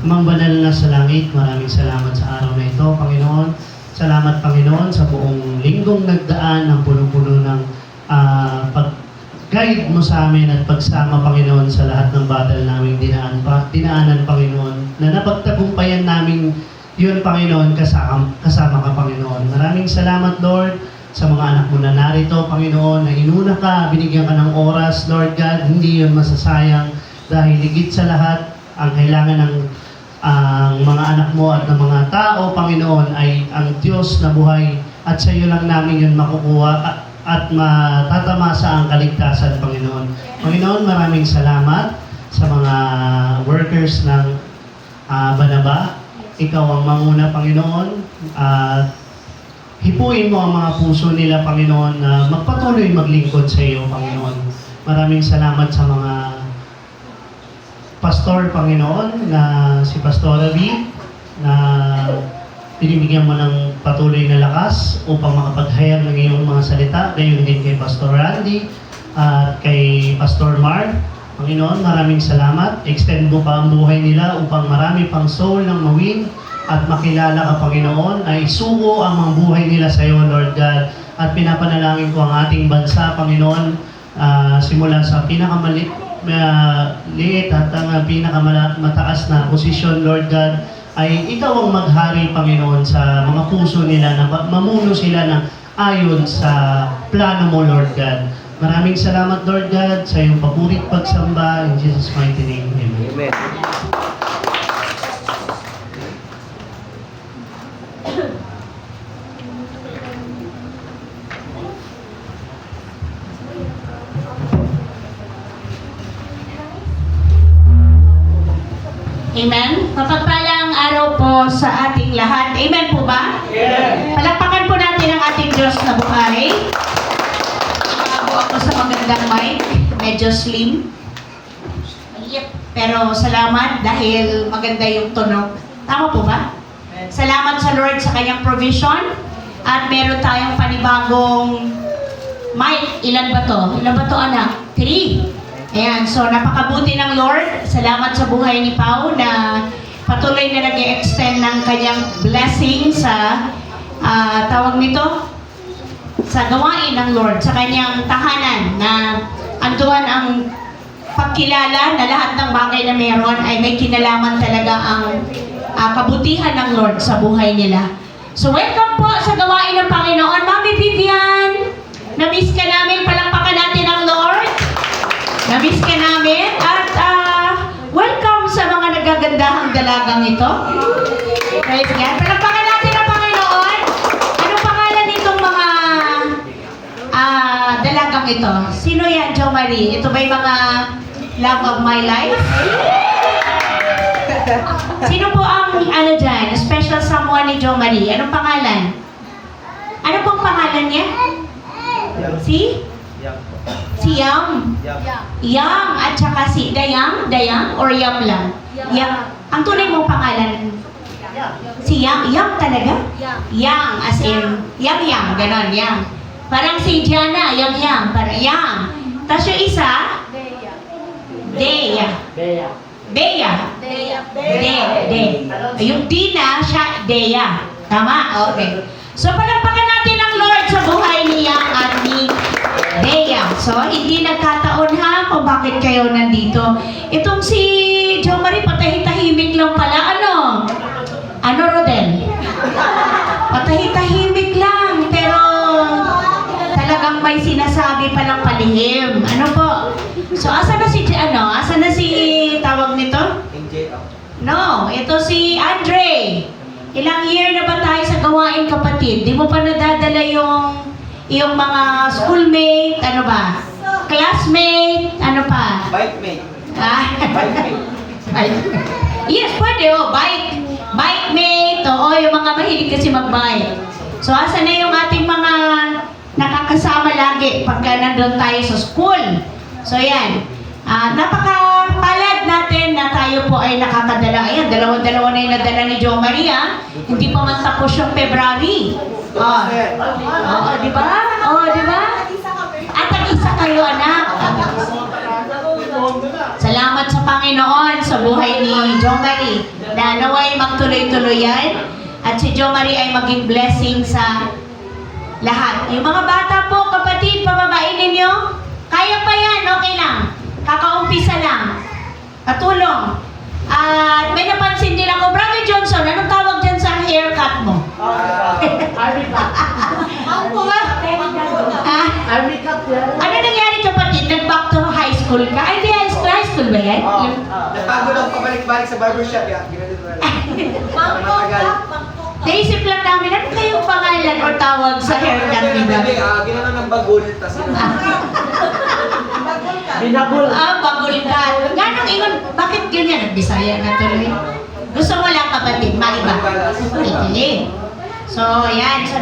Amang banal na sa langit, maraming salamat sa araw na ito, Panginoon. Salamat, Panginoon, sa buong linggong nagdaan ng puno-puno ng pag-guide mo sa amin at pagsama, Panginoon, sa lahat ng battle namin dinaanan, Panginoon, na napagtagumpayan namin yun, Panginoon, kasama ka, Panginoon. Maraming salamat, Lord, sa mga anak mo na narito, Panginoon, na inuna ka, binigyan ka ng oras, Lord God, hindi yun masasayang dahil higit sa lahat, ang kailangan ng mga anak mo at ng mga tao, Panginoon, ay ang Diyos na buhay at sa iyo lang namin yun makukuha at matatamasa ang kaligtasan, Panginoon. Panginoon, maraming salamat sa mga workers ng Banaba. Ikaw ang manguna, Panginoon, at hipuin mo ang mga puso nila, Panginoon, na magpatuloy maglingkod sa iyo, Panginoon. Maraming salamat sa mga pastor, Panginoon, na si Pastor Ravi, na pinibigyan mo ng patuloy na lakas upang makapaghayag ng iyong mga salita. Gayon din kay Pastor Randy at kay Pastor Mark. Panginoon, maraming salamat. Extend mo pa ang buhay nila upang marami pang soul ng mawin at makilala ka, Panginoon, ay isugo ang mga buhay nila sa iyo, Lord God. At pinapanalangin ko ang ating bansa, Panginoon, simula sa pinakamaliit at ang pinakamataas na posisyon, Lord God, ay ikaw ang maghari, Panginoon, sa mga puso nila na mamuno sila ng ayon sa plano mo, Lord God. Maraming salamat, Lord God, sa iyong papurit pagsamba. In Jesus' mighty name, Amen. Amen. Amen? Mapagpalang araw po sa ating lahat. Amen po ba? Yeah. Palakpakan po natin ang ating Diyos na buhay. Bago ako sa magandang mic, medyo slim. Yep. Pero salamat dahil maganda yung tunog. Tama po ba? Salamat sa Lord sa kanyang provision. At meron tayong panibagong mic. Ilan ba to? Ilan ba to, anak? 3. Ayan, so napakabuti ng Lord. Salamat sa buhay ni Pao na patuloy na nag-extend ng kanyang blessing sa tawag nito, sa gawain ng Lord, sa kanyang tahanan na anduan ang pagkilala na lahat ng bagay na meron ay may kinalaman talaga ang kabutihan ng Lord sa buhay nila. So welcome po sa gawain ng Panginoon. Mami Vivian, na-miss ka namin, palakpakan natin ang Lord. Na-miss ka namin at welcome sa mga nagagandahang dalagang ito. Praise God. Palakpakan natin ang Panginoon. Anong pangalan nitong mga dalagang ito? Sino yan, Jo Marie? Ito ba yung mga love of my life? Sino po ang dyan? Special someone ni Jo Marie? Anong pangalan? Ano pong pangalan niya? Si? Si Yam. Yam at saka si Dayang. Dayang or Yam lang? Yam. Ang tunay mong pangalan? Si Yam. Yam talaga? Yang as in Yam. Ganon, Yam. Parang si Diana. Yam. Parang Yam. Tapos yung isa? Deya. Deya. Yung Dina, siya Deya. Tama? Okay. So palakpakan natin ang Lord sa buhay niya at ni Deya. So, hindi nagkataon ha kung bakit kayo nandito. Itong si Jo Marie, patahitahimik lang pala. Ano, Rodel? Patahitahimik lang, pero talagang may sinasabi palang palihim. Ano po? So, asa na si tawag nito? No, ito si Andre. Ilang year na ba tayo sa gawain, kapatid? Di mo pa nadadala yung mga schoolmate, ano ba? Classmate, ano pa? Bike-mate. Bike. Yes, pwede, bike mate, yung mga mahilig kasi mag-bike. So, asa na yung ating mga nakakasama lagi pagka nandun tayo sa school? So, yan. Napakapalad natin na tayo po ay nakakadala. Ayan, dalawa-dalawa na yung nadala ni Jo Maria. Hindi pa man tapos yung February. Di ba? Di ba? At ang-isa kayo, anak. Salamat sa Panginoon sa buhay ni Jo Marie. Ayan, naway magtuloy-tuloy yan. At si Jo Marie ay maging blessing sa lahat. Yung mga bata po, kapatid, pababain ninyo, kaya pa yan, okay lang. Kakaumpisa lang. Patulong. At may napansin din ako, Brother Johnson, anong tawag dyan sa haircut mo? Army cut. Ako ba? Army cut yan. Ano nangyari kapatid? Nag-back to high school ka? Ay, di high school ba yan? Oo. Napagod ako pabalik-balik sa barbershop, ya. Ginanito na lang. Naisip lang namin, ano kayong pangalan o tawag sa haircut ni Brother? Ginano ng bagol, tas Binabol. Bagol ka. Ganong ingon, bakit ganyan? Nagbisaya na tuloy. Gusto mo lang kapatid, maiba. Pili. So, ayan. So,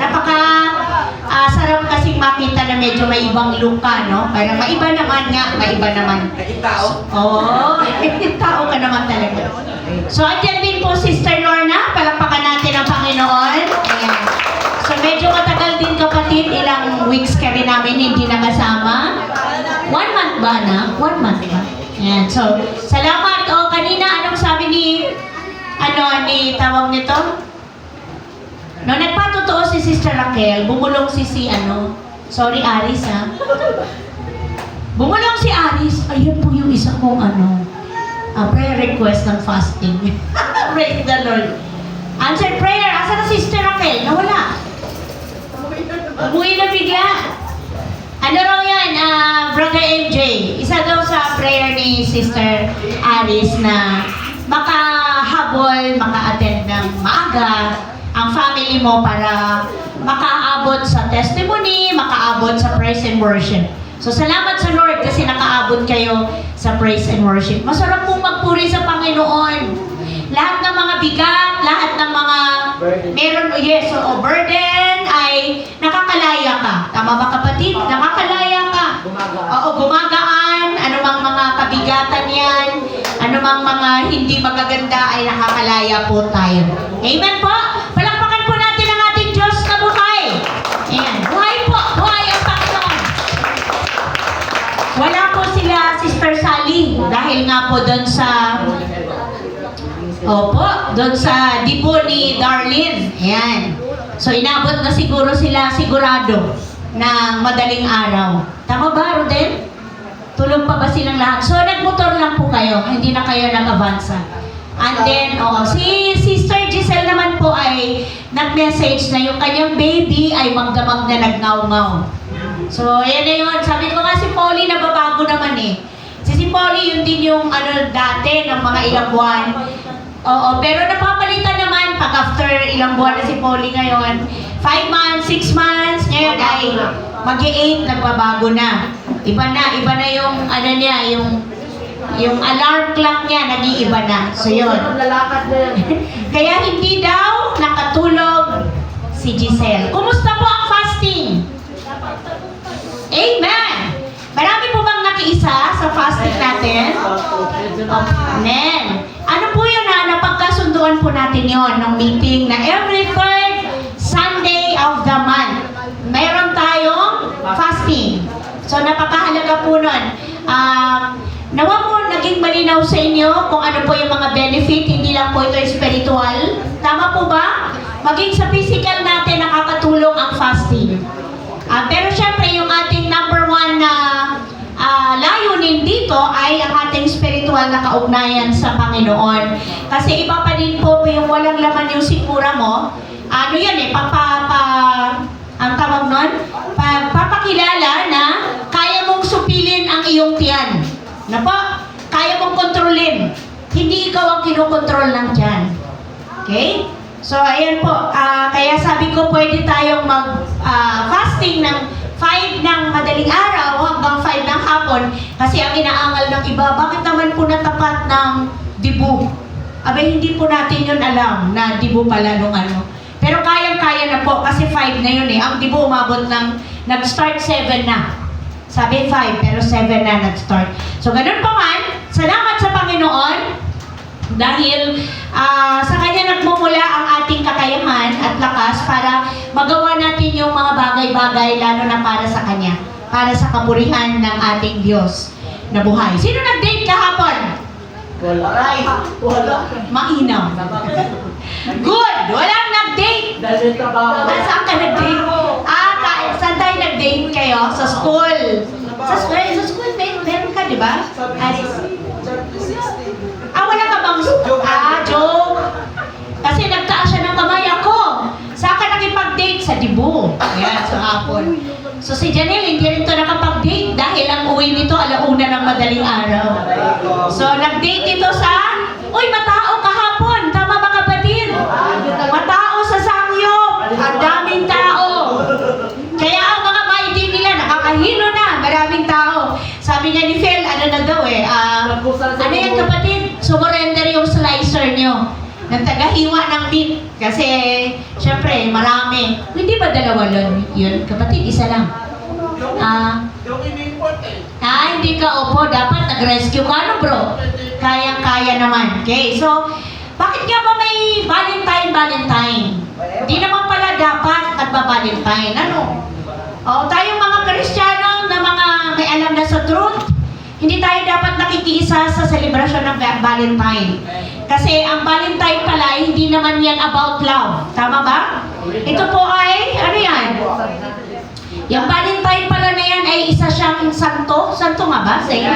sarap kasing makita na medyo may ibang look ka, no? Parang maiba naman nga, maiba naman. naging tao. Oo, tao ka naman talaga. So, andyan din po Sister Lorna. Palakpakan natin ang Panginoon. Ayan. So, medyo matagal din kapatid. Ilang weeks ka rin namin hindi nakasama. 1 month ba na? 1 month ba? Ayan. So, salamat. O, kanina, anong sabi ni tawag nito? No, nagpatotoo si Sister Raquel, bumulong si sorry Aris ha. Bumulong si Aris, ayun po yung isa kong prayer request ng fasting. Praise the Lord. Answered prayer, asa na Sister Raquel? Nawala. Umuwi na bigla. Ano raw yan, Brother MJ? Isa daw sa prayer ni Sister Aris na makahabol, maka-attend ng maaga ang family mo para makaabot sa testimony, makaabot sa praise and worship. So, salamat sa Lord kasi nakaabot kayo sa praise and worship. Masarap pong magpuri sa Panginoon. Lahat ng mga bigat, lahat ng mga burden ay nakakalaya ka. Tama ba kapatid? Nakakalaya ka. Oo, gumagaan. Anumang mga kabigatan yan, anumang mga hindi magaganda ay nakakalaya po tayo. Amen po? Palakpakan po natin ang ating Diyos na buhay. Ayan. Buhay po. Buhay ang Panginoon. Wala po sila Sister Sally dahil nga po doon sa dipo ni Darlene. Ayan. So, inabot na siguro sila sigurado ng madaling araw. Tama ba, Rodel? Tulog pa ba silang lahat? So, nagmotor lang po kayo. Hindi na kayo nag-avansa. And then, si Sister Giselle naman po ay nag-message na yung kanyang baby ay magdamag na nagngaw-ngaw. So, ayan na yun. Sabi ko nga si Polly, nababago naman eh. Si Polly, yun din yung dati ng mga ilang buwan. Oo, pero napapalitan naman pag after ilang buwan na si Polly ngayon. 5 months, 6 months, ngayon ay mag-8, nagbabago na. Iba na yung niya, yung alarm clock niya, nag-iiba na. So, yun. Lalakad na yan. Kaya hindi daw nakatulog si Giselle. Kumusta po ang fasting? Amen! Marami po bang nakiisa sa fasting natin? Amen! Ano po yun napagkasunduan po natin yon ng meeting na every third Sunday of the month, mayroon tayong fasting. So, napakahalaga po nun. Nawa po naging malinaw sa inyo kung ano po yung mga benefit, hindi lang po ito spiritual. Tama po ba? Maging sa physical natin nakakatulong ang fasting. Pero syempre yung ating number 1 na layunin dito ay ang ating spiritual na kaugnayan sa Panginoon. Kasi iba pa din po yung walang laman yung sikmura mo. Ano yan ang tawag nun? Papakilala na kaya mong supilin ang iyong tiyan. Na po, kaya mong kontrolin. Hindi ikaw ang kinokontrol ng tiyan. Okay? So, ayan po. Kaya sabi ko, pwede tayong mag-fasting ng 5 ng madaling araw hanggang 5 ng hapon. Kasi ang inaangal ng iba, bakit naman po natapat ng dibu? Abay, hindi po natin yun alam na dibu pala nung Pero kayang-kaya na po kasi 5 na yun eh. Ang dibu umabot nag-start 7 na. Sabi 5, pero 7 na nag-start. So, ganun pa man, salamat sa Panginoon dahil sa Kanya nagmumula ang ating kakayahan at lakas para magawa natin yung mga bagay-bagay lalo na para sa Kanya, para sa kapurihan ng ating Diyos na buhay. Sino nag-date kahapon? Right. Wala. Mainam. Good! Walang nag-date! Dahil may trabaho. Saan ka nag-date? Saan tayo nag-date kayo? Sa school. Sa school, meron ka, di ba? Wala ka bang... joke. Kasi nagtaas siya ng kamay ako. Saan ka nakipag-date? Sa Dibu. Yan, sa hapon. So si Janelle, hindi rin to nakapag-date dahil ang uwi nito alauna ng madaling araw. So nag-date ito sa... Uy, matao kahapon! Tama ba kapatid? Matao sa Sangyup! Ang daming tao! Kaya ang mga maidin nila, nakakahino na, maraming tao. Sabi niya ni Phil, ano na daw ano yan kapatid? Sumurrender yung slicer nyo. Ng tagahiwa ng meat. Kasi, syempre, marami. Hindi ba dalawa yun? Kapatid, isa lang. Hindi ka, opo. Dapat nag-rescue ka, no bro? Kayang-kaya naman. Okay, so, bakit nga ba may Valentine? Di naman pala dapat nagba-Valentine. Ano? Tayong mga Kristiyano na mga may alam na sa truth, hindi tayo dapat nakikiisa sa selebrasyon ng Valentine. Kasi ang Valentine pala, hindi naman yan about love. Tama ba? Ito po ay, ano yan? Yung Valentine pala na yan ay isa siyang santo. Santo nga ba? Saint?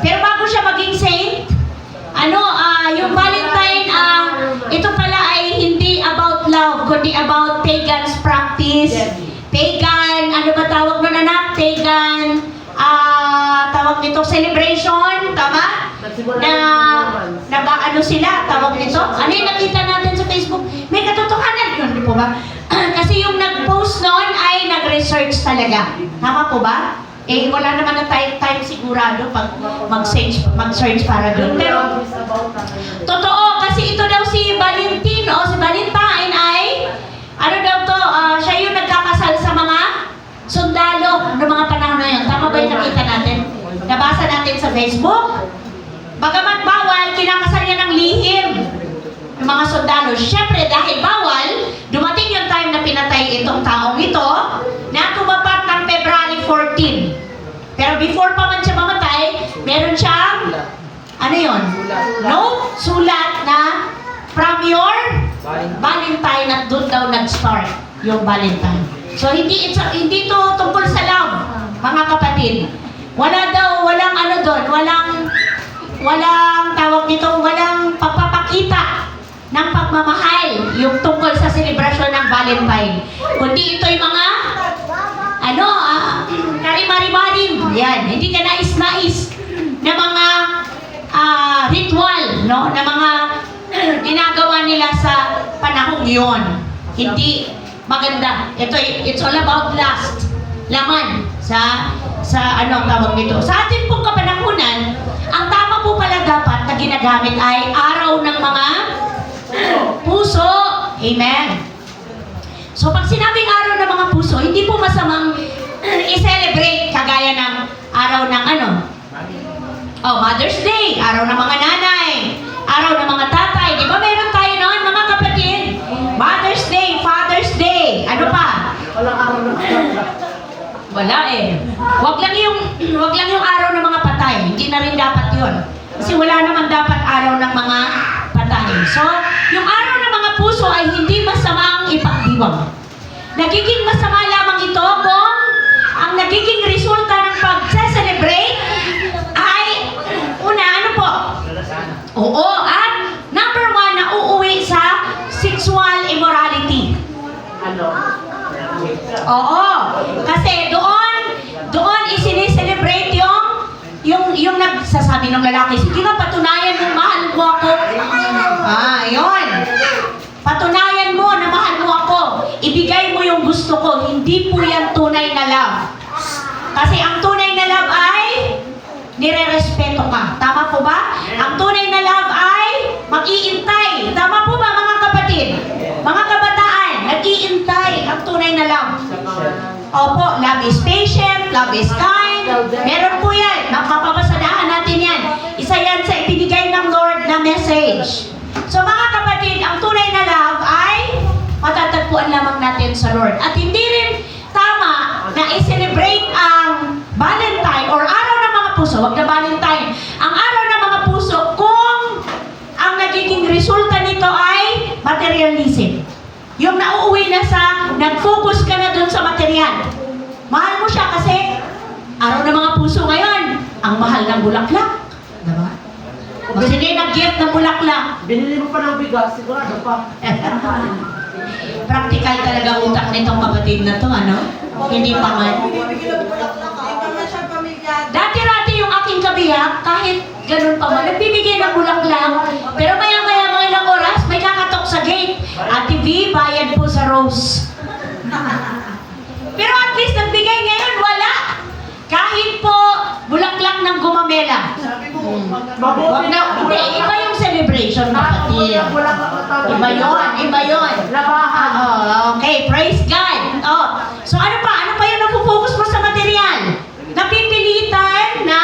Pero bago siya maging saint, yung Valentine, ito pala ay hindi about love, kundi about pagan's practice. Pagan, ano ba tawag nun anak? Pagan, tawag nito celebration, tama? Ano sila, tawag nito? Ano yung nakita natin sa Facebook? May katotohanan yun, di po ba? Kasi yung nag-post noon ay nag-research talaga. Tama po ba? Wala naman na time sigurado pag mag-search para doon. Pero, totoo, kasi ito daw si Valentine, si Valentine ay, ano daw to, siya yung nagkakasal sa mga sundalo ng mga panahon na yun. Tama ba yung nakita natin? Nabasa natin sa Facebook? Bagamat bawal, kinakasal niya ng lihim ng mga sundalo. Siyempre, dahil bawal, dumating yung time na pinatay itong taong ito na tumapat ng February 14. Pero before pa man siya mamatay, meron siyang, ano yun? Note, sulat na from your Valentine at doon daw nag-start yung Valentine. So, hindi to tungkol sa love, mga kapatid. Walang ano doon, walang tawag dito, walang pagpapakita ng pagmamahal yung tungkol sa selebrasyon ng Valentine. Kundi ito yung mga karimari-marim. Yan, hindi ka nais-nais na mga ritual, no? Na mga ginagawa nila sa panahong yon. Hindi maganda. It's all about lust. Laman sa anong tawag nito. Sa ating pong kapanahunan, ang tama po pala dapat na ginagamit ay araw ng mga puso. Amen. So pag sinabing araw ng mga puso, hindi po masamang i-celebrate kagaya ng araw ng Mother's Day, araw ng mga nanay, araw ng mga tatay. Di ba meron tayo noon, mga kapatid? Mother's Day, Father's Day, ano pa? Walang araw na. Wala Wag lang yung araw ng mga patay. Hindi na rin dapat 'yon. Kasi wala naman dapat araw ng mga patay. So, yung araw ng mga puso ay hindi masamang ipagdiwang. Nagiging masama lamang ito kung ang nagiging resulta ng pag-celebrate ay ano po? Oo, at number 1 na uuwi sa sexual immorality. Oo. Kasi doon isineselebrate yung nagsasabi ng lalaki, sige nga, patunayan mo, mahal mo ako. Yun. Patunayan mo na mahal mo ako. Ibigay mo yung gusto ko. Hindi po yan tunay na love. Kasi ang tunay na love ay nire-respeto ka. Tama po ba? Ang tunay na love ay mag-iintay. Tama po ba, mga kapatid? Mga kabataan, nag-iintay ang tunay na love. Opo, love is patient, love is kind. Meron po yan. Mapapasadahan natin yan. Isa yan sa ibinigay ng Lord na message. So mga kapatid, ang tunay na love ay matatagpuan lamang natin sa Lord. At hindi rin tama na i-celebrate ang Valentine or araw ng mga puso. Wag na Valentine. Ang araw ng mga puso kung nito ay materialism. Yung nauuwi na sa, nag-focus ka na dun sa material. Mahal mo siya kasi, araw ng mga puso ngayon, ang mahal ng bulaklak. Diba? Kasi hindi nag-gift ng bulaklak. Binili mo pa ng bigas, sigurado pa. Practical talaga utak nitong kapatid na to, ano? Hindi pa man. Dati-rati yung aking kabiyak, kahit ganun pa man, nagbibigay ng bulaklak. Pero maya-maya mga ilang oras, may kakatok sa gate. Ate V, bayad po sa rose. Pero at least nagbigay ngayon, wala. Kahit po bulaklak ng gumamela. Wag na, hindi, iba yung celebration, kapatid. Iba yun. Labahan. Okay, praise God. So ano pa? Ano pa yung napupokus mo sa material? Napipilitan na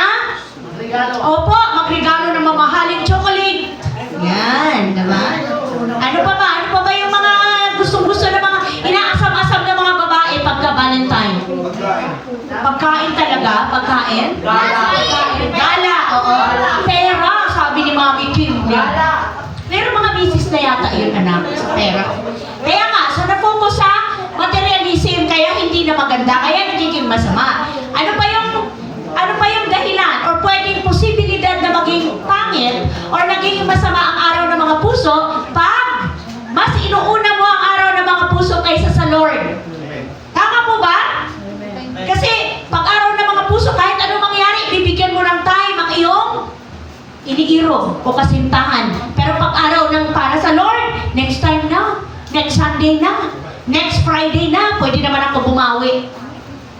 opo, magregalo ng mamahaling chocolate. Yan, diba? Ano pa ba? Ano pa ba yung mga gustong-gusto ng mga inaasam-asam ng mga babae pagka Valentine? Pagkain talaga? Pagkain? Gala, oo. Pera, sabi ni Mami Kim. Pero mga business na yata yun, anak, sa pera. Kaya nga, so na-focus sa materialism, kaya hindi na maganda, kaya nagiging masama. Ano pa yung dahilan or pwedeng posibilidad na maging pangit or naging masama ang araw ng mga puso pag mas inuuna mo ang araw ng mga puso kaysa sa Lord. Tama po ba? Kasi pag araw ng mga puso, kahit anong mangyari, ibibigyan mo ng time ang iyong iniiro o kasintahan. Pero pag araw ng para sa Lord, next time na, next Sunday na, next Friday na, pwede naman ako bumawi.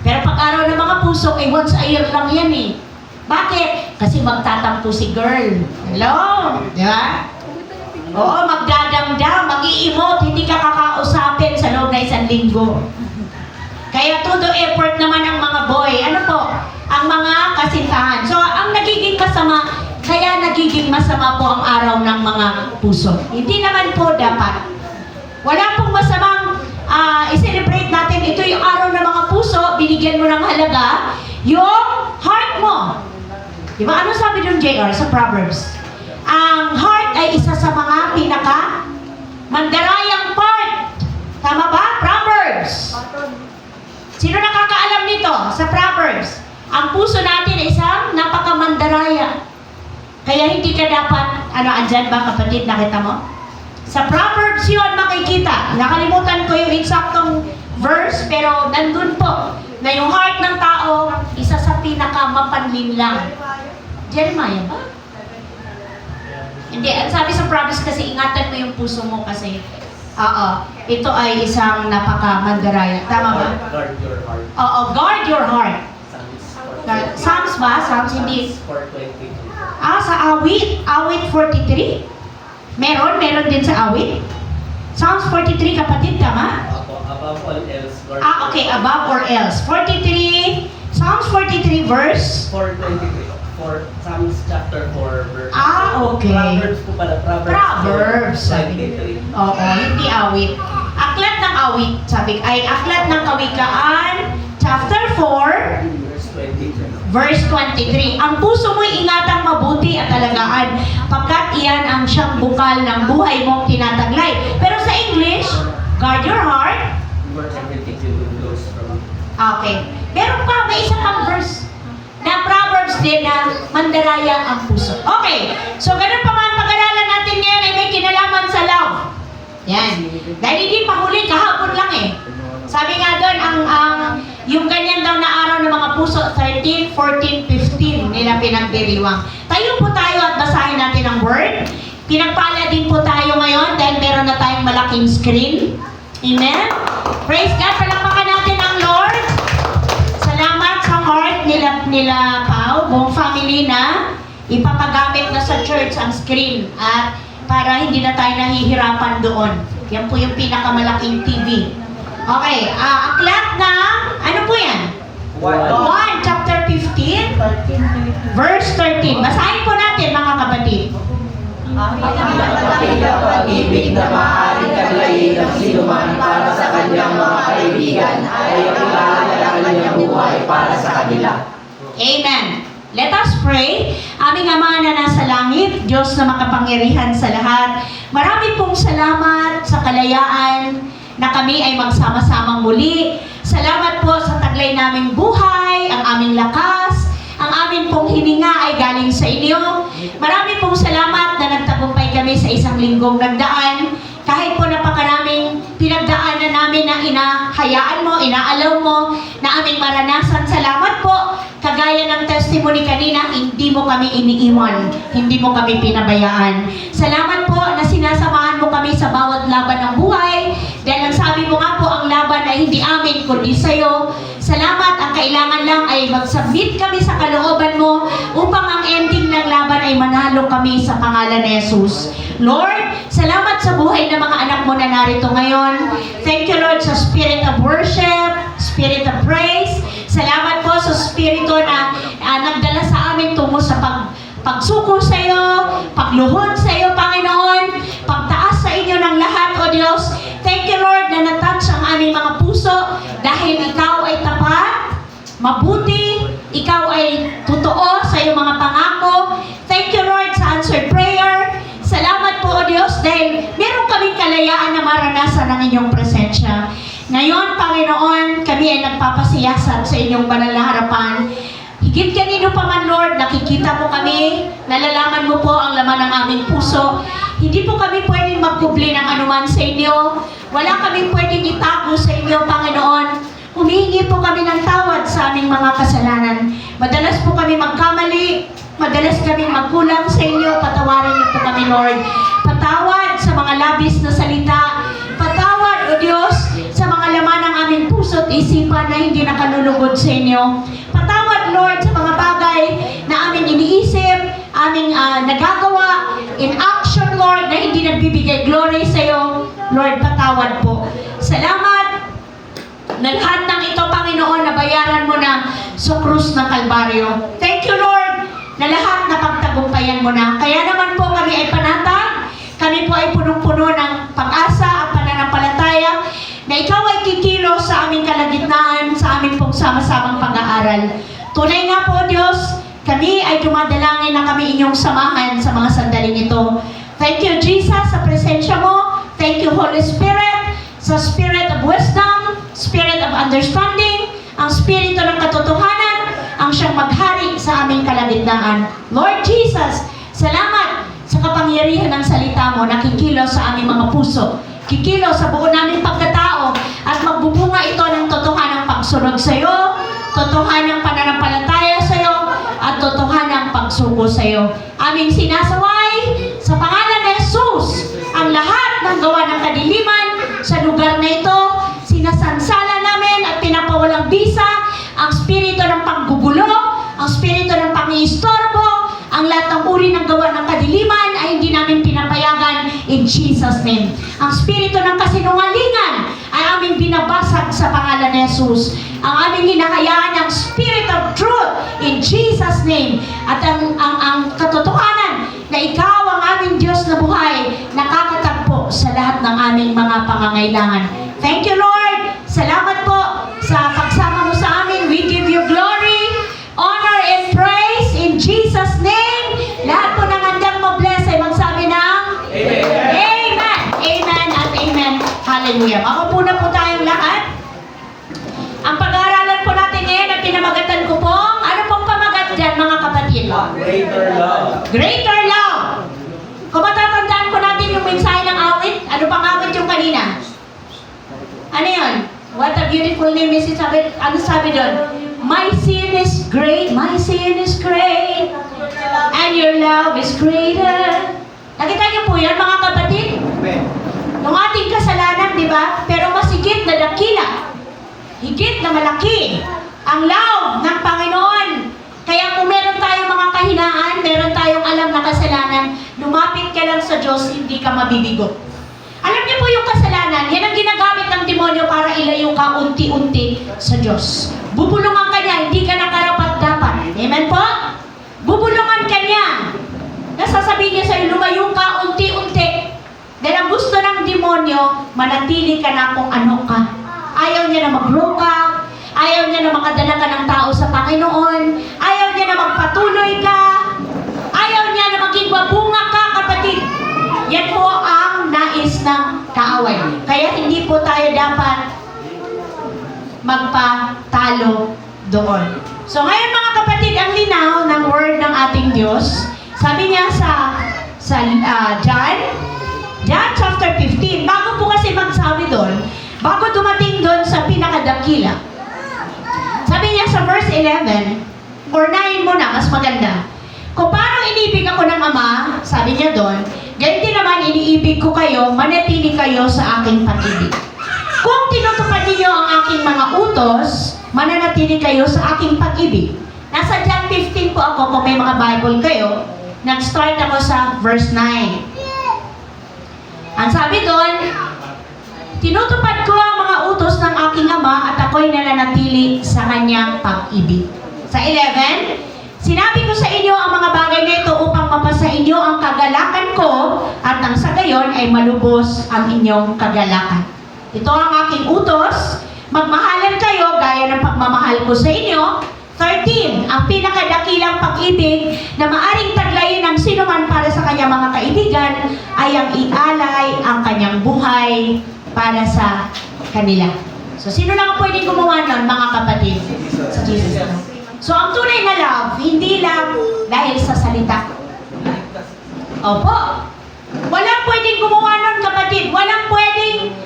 Pero pag araw ng mga puso, once a year lang yan eh. Bakit? Kasi magtatampo si girl. Hello? Di ba? Oo, magdadamdam, mag-i-emote, hindi ka kakausapin sa loob na 1 linggo. Kaya todo effort naman ang mga boy. Ano po? Ang mga kasintahan. So, ang nagiging masama, kaya nagiging masama po ang araw ng mga puso. Hindi naman po dapat. Wala pong masamang i-celebrate natin. Ito yung araw ng mga puso, binigyan mo ng halaga, yung heart mo. Diba? Ano sabi dun, JR, sa Proverbs? Ang heart ay isa sa mga mandarayang part. Tama ba? Proverbs. Sino nakakaalam nito sa Proverbs? Ang puso natin ay isang napakamandaraya. Kaya hindi ka dapat, andyan ba kapatid, nakita mo? Sa Proverbs yun makikita. Nakalimutan ko yung eksaktong verse, pero nandun po, na yung heart ng tao, isa sa pinakamapanlinlang. Jeremiah ba? Hindi, ang sabi sa Proverbs kasi, ingatan mo yung puso mo kasi, ito ay isang napaka-mandaraya. Tama ba? Guard your heart. Oo, guard your heart. Psalms ba? Psalms hindi. 4:22. Sa awit. Awit 43. Meron din sa awit. Psalms 43, kapatid, tama? Above all else, guard Okay, above or else. 43, Psalms 43 verse. 4:23. Psalms chapter 4 verse. Okay. Proverbs po pala. Proverbs, sabi. 23. Oo, hindi awit. Aklat ng awit, sabi. Aklat ng kawikaan, chapter 4, Verse 23. verse 23. Ang puso mo'y ingatang mabuti at alagaan, pagkat iyan ang siyang bukal ng buhay mong tinataglay. Pero sa English, guard your heart. Verse everything you do flows from. Okay. Meron pa, may isa pang verse na Proverbs din na mandaraya ang puso. Okay. So, ganun pa man pag-aralan natin ngayon ay may kinalaman sa love. Yan. Dahil hindi pa huli, kahapon lang eh. Sabi nga doon, yung ganyan daw na araw ng mga puso, 13, 14, 15 nila pinagdiriwang. Tayo po tayo at basahin natin ang word. Pinagpala din po tayo ngayon dahil meron na tayong malaking screen. Amen? Praise God, palakpakan natin ang Lord. Salamat sa heart nila Pao, buong family na ipapagamit na sa church ang screen at para hindi na tayo nahihirapan doon. Yan po yung pinakamalaking TV. Okay, aklat na, ano po yan? 1, chapter 15, verse 13. Basahin po natin mga kapatid. Ang pag-ibig na maaaring kaglayin ng sinuman para sa kanyang mga kaibigan ay ang ilalaan ng kanyang buhay para sa kanila. Amen. Let us pray. Aming Ama na nasa langit, Diyos na makapangyarihan sa lahat, marami pong salamat sa kalayaan na kami ay magsama-samang muli. Salamat po sa taglay naming buhay, ang aming lakas, ang amin pong hininga ay galing sa inyo. Marami pong salamat na nagtagumpay kami sa isang linggong nagdaan. Kahit po napakaraming pinagdaanan namin na inahayaan mo, inaalaw mo, na aming maranasan. Salamat po. Kagaya ng testimony kanina, hindi mo kami iniiwan, hindi mo kami pinabayaan. Salamat po na sinasamahan mo kami sa bawat laban ng buhay. Dahil ang sabi mo nga po, ang laban ay hindi amin, kundi sa'yo. Salamat, ang kailangan lang ay mag-submit kami sa kalooban mo upang ang ending ng laban ay manalo kami sa pangalan ni Jesus. Lord, salamat sa buhay ng mga anak mo na narito ngayon. Thank you, Lord, sa spirit of worship, spirit of praise. Salamat po sa spirito na nagdala sa amin tungo sa pagsuko sa iyo, pagluhod sa iyo, Panginoon, pagtaas sa inyo ng lahat, O Diyos. Thank you, Lord, na natouch ang aming mga puso dahil ikaw ay tapat, mabuti, ikaw ay totoo sa iyong mga pangako. Thank you, Lord, sa answered prayer. Salamat po, O Diyos, dahil meron kaming kalayaan na maranasan ng inyong presensya. Ngayon, Panginoon, kami ay nagpapasiyasat sa inyong banal na harapan. Higit kanino pa man, Lord, nakikita mo kami, nalalaman mo po ang laman ng aming puso. Hindi po kami pwedeng magkubli ng anuman sa inyo. Wala kami pwedeng itago sa inyo, Panginoon. Humihingi po kami ng tawad sa aming mga kasalanan. Madalas po kami magkamali, madalas kami magkulang sa inyo. Patawarin niyo po kami, Lord. Patawad sa mga labis na salita. Patawad, O Diyos, sa mga laman ng aming puso at isipan na hindi nakalulugod sa inyo. Patawad, Lord, sa mga bagay na aming iniisip, aming nagagawa, in action, Lord, na hindi nagbibigay glory sa iyo. Lord, patawad po. Salamat na lahat ng ito, Panginoon, na bayaran mo na sa krus ng Kalbaryo. Thank you, Lord, na lahat na pagtagumpayan mo na. Kaya naman po kami ay panatag, kami po ay punong-puno ng pag-asa at pananampalataya na ikaw ay kikilos sa aming kalagitnaan, sa aming pong sama-samang pag-aaral. Tunay nga po, Diyos, kami ay dumadalangin na kami inyong samahan sa mga sandaling ito. Thank you, Jesus, sa presensya mo. Thank you, Holy Spirit, sa spirit of wisdom, spirit of understanding, ang spirito ng katotohanan, ang siyang maghari sa aming kalagitnaan. Lord Jesus, salamat sa kapangyarihan ng salita mo na kikilos sa aming mga puso, kikilos sa buo naming pagkatao, at magbubunga ito ng totohanang pagsunod sa iyo, totohanang pananampalataya sa iyo, at totohanang pagsuko sa iyo. Aming sinasaway sa pangalan ni Jesus ang lahat ng gawa ng kadiliman sa lugar na ito. Sinasansala namin at pinapawalang bisa ang spirito ng paggugulo, ang spirito ng pangiistorbo, ang lahat ng uri ng gawa ng kadiliman ay hindi namin pinapayagan in Jesus' name. Ang spirito ng kasinungalingan ay aming binabasag sa pangalan ni Jesus. Ang aming hinahayaan ang spirit of truth in Jesus' name. At ang katotohanan na ikaw ang aming Diyos na buhay, nakakatagpo sa lahat ng aming mga pangangailangan. Thank you, Lord. Salamat po sa pagsama mo sa amin. We give you glory, honor, and praise in Jesus' name. Lahat po ng handang mabless ay magsabi ng Amen. Amen. Amen at amen. Hallelujah. Makapuna po tayong lahat. Ang pag-aaralan po natin ngayon ay pinamagatan ko po. Ano pong pamagat dyan, mga kapatid? Greater love. Greater love. Kung matatandaan po natin yung mensahe ng awit, ano pang awit yung kanina? Ano yun? What a beautiful name is it? Ano sabi doon? My sin is great, my sin is great, and your love is greater. Nakita niyo po yan, mga kapatid? Amen. Yung ating kasalanan, di ba? Pero mas higit na dakila, higit na malaki, ang love ng Panginoon. Kaya kung meron tayong mga kahinaan, meron tayong alam na kasalanan, lumapit ka lang sa Diyos, hindi ka mabibigo. Alam niyo po yung kasalanan, yan ang ginagamit ng demonyo para ilayo ka unti-unti sa Diyos. Bubulungan ka niya, hindi ka nakarapat-dapat. Amen po? Bubulungan ka niya. Nasasabihin niya sa'yo, lumayo ka unti-unti. Dahil ang gusto ng demonyo, manatili ka na kung ano ka. Ayaw niya na mag-grow ka. Ayaw niya na makadala ka ng tao sa Panginoon. Ayaw niya na magpatuloy ka. Ayaw niya na maging mabunga ka, kapatid. Yan po ang nais ng kaaway. Kaya hindi po tayo dapat magpatalo doon. So ngayon mga kapatid, ang linaw ng word ng ating Diyos, sabi niya sa John chapter 15, bago po kasi magsabi doon, bago dumating doon sa pinakadakila, sabi niya sa verse 11, or 9 muna, mas maganda. Kung paano inibig ako ng Ama, sabi niya doon, ganyan din naman iniibig ko kayo, manatili kayo sa aking pag-ibig. Kung tinutupad niyo ang aking mga utos, mananatili kayo sa aking pag-ibig. Nasa John 15 po ako, kung may mga Bible kayo, nag-start ako sa verse 9. Ang sabi doon, tinutupad ko ang mga utos ng aking Ama at ako'y nananatili sa kanyang pag-ibig. Sa 11, sinabi ko sa inyo ang mga bagay na ito upang mapasa inyo ang kagalakan ko at nang sa gayon ay malubos ang inyong kagalakan. Ito ang aking utos, magmahalan kayo gaya ng pagmamahal ko sa inyo. 13, ang pinakadakilang pag-ibig na maaring taglayin ng sinuman para sa kanyang mga kaibigan ay ang ialay ang kanyang buhay para sa kanila. So, sino lang ang pwedeng gumawa nun, mga kapatid? Si Jesus. So, ang tunay na love, hindi lang dahil sa salita. Opo. Walang pwedeng gumawa nun, kapatid. Walang pwedeng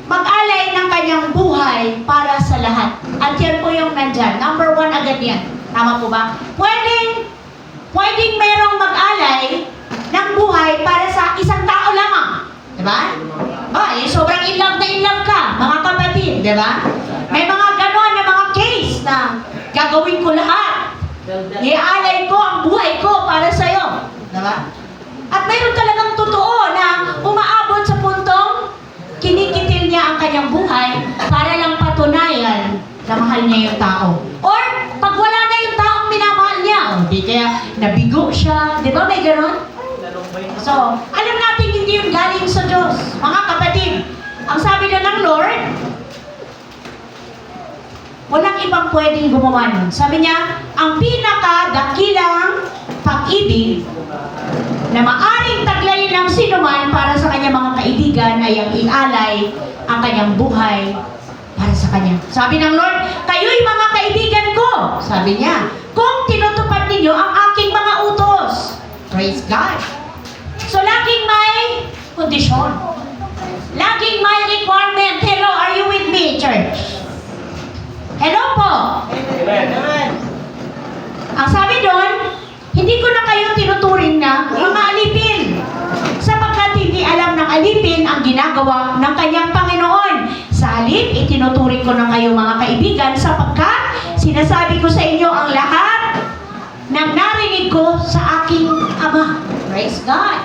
mag-alay ng kanyang buhay para sa lahat. At yan po yung nandyan. Number 1 agad yan. Tama po ba? Pwedeng merong mag-alay ng buhay para sa isang tao lamang. Diba? Sobrang in love ka, mga kapatid. Diba? May mga ganon na mga case na gagawin ko lahat. Iaalay ko ang buhay ko para sa'yo. Diba? At mayroon talagang totoo na umaabot sa puntong kinikitil niya ang kanyang buhay para lang patunayan na mahal niya yung tao. Or, pag wala na yung taong minamahal niya, di kaya nabigo siya. Di ba may ganon? So, alam natin hindi yun galing sa Diyos. Mga kapatid, ang sabi na ng Lord, walang ibang pwedeng gumawa nun. Sabi niya, ang pinakadakilang pag-ibig na maaring taglayin ng sinuman para sa kanyang mga kaibigan ay ang ialay ang kanyang buhay para sa kanya. Sabi ng Lord, kayo'y mga kaibigan ko. Sabi niya, kung tinutupad ninyo ang aking mga utos. Praise God. So, laging may kondisyon. Laging may requirement. Hello, are you with me, church? Hello po. Amen. Ang sabi doon, hindi ko na kayo tinuturing na mga alipin. Sapagkat hindi alam ng alipin ang ginagawa ng kanyang Panginoon. Sa halip, itinuturing ko na kayo mga kaibigan sapagkat sinasabi ko sa inyo ang lahat ng narinig ko sa aking Ama. Praise God.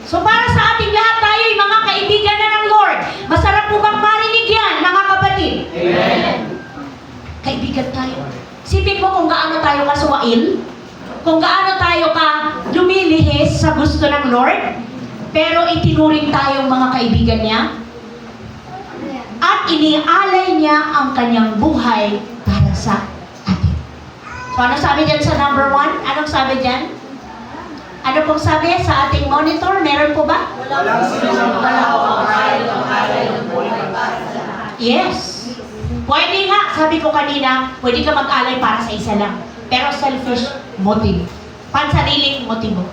So para sa ating lahat, tayo'y mga kaibigan na ng Lord. Masarap po bang marinig yan, mga kapatid? Amen. Kaibigan tayo. Sipin mo kung gaano tayo kasuwail, kung gaano tayo ka lumilihis sa gusto ng Lord, pero itinuring tayong mga kaibigan niya, at inialay niya ang kanyang buhay para sa atin. So, ano sabi dyan sa number 1? Anong sabi dyan? Ano pong sabi sa ating monitor? Meron po ba? Walang sinumang tao ang alay ng buhay para sa lahat. Yes. Pwede nga, sabi ko kanina, pwede ka mag-alay para sa isa lang. Pero selfish motive. Pansariling motibo.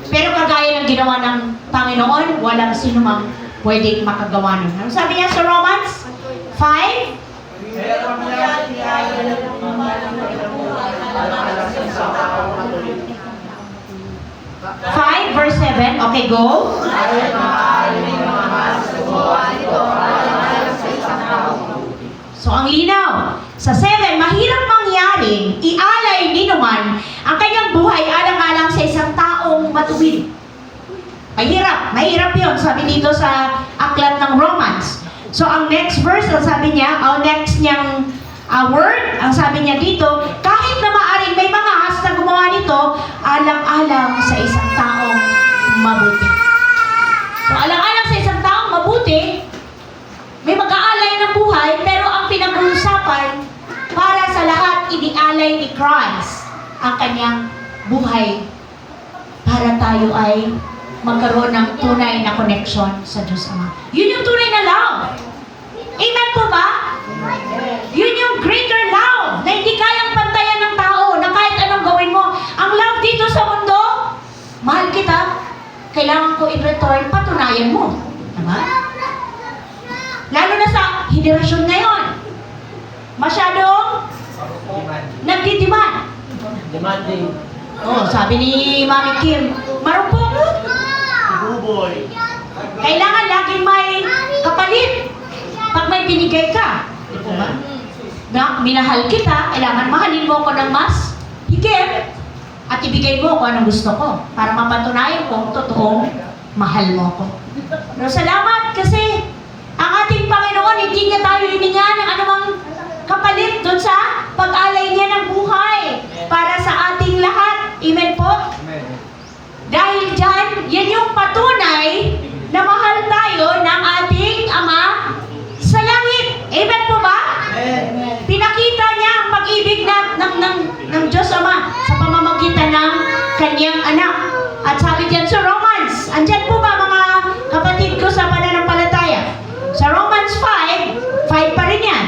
Pero kagaya ng ginawa ng Panginoon, walang sinumang pwedeng makagawa nun. Ano sabi niya sa Romans 5? Kaya naman yan, iaalay ng mamalang ng buhay para sa isang tao matuloy. 5 verse 7. Okay, go. Ay maaari ng mga masubuan ito alang sa isang tao. So, ang linaw. Sa 7, mahirap mangyaring ialay ni naman ang kanyang buhay alang-alang sa isang taong matuwid. Mahirap yun, sabi dito sa aklat ng Romans. So, ang next verse, ang sabi niya, next niyang word, ang sabi niya dito, kahit na maaring may mga has na gumawa nito, alang-alang sa isang taong mabuti. So, alang-alang sa isang taong mabuti, may mag-aalay ng buhay, pero ang pinag-uusapan para sa lahat, inalay ni Christ ang kanyang buhay para tayo ay magkaroon ng tunay na connection sa Diyos Ama. Yun yung tunay na love. Amen po ba? Yun yung greater love na hindi kayang pantayan ng tao na kahit anong gawin mo. Ang love dito sa mundo, mahal kita, kailangan ko i-return, patunayan mo. Diba? Lalo na sa henerasyon ngayon. Masyadong nagdidemand. Demanding. Oh, sabi ni Mami Kim, marupok. Buboy. Kailangan laging may kapalit pag may binigay ka. Di po ba? Na, minahal kita, kailangan mahalin mo ko ng mas higit at ibigay mo ko anong gusto ko para mapatunayan kong totoong mahal mo ko. Pero salamat kasi ang ating Panginoon, hindi niya tayo hiningan ng anumang kapalit doon sa pag-alay niya ng buhay para sa ating lahat. Amen po? Dahil dyan, yan yung patunay na mahal tayo ng ating Ama sa langit. Amen po ba? Pinakita niya ang pag-ibig ng Diyos Ama sa pamamagitan ng kanyang anak. At sabi diyan sa Romans, andyan po ba mga kapatid ko sa pananampalataya? Sa Romans 5 pa rin yan.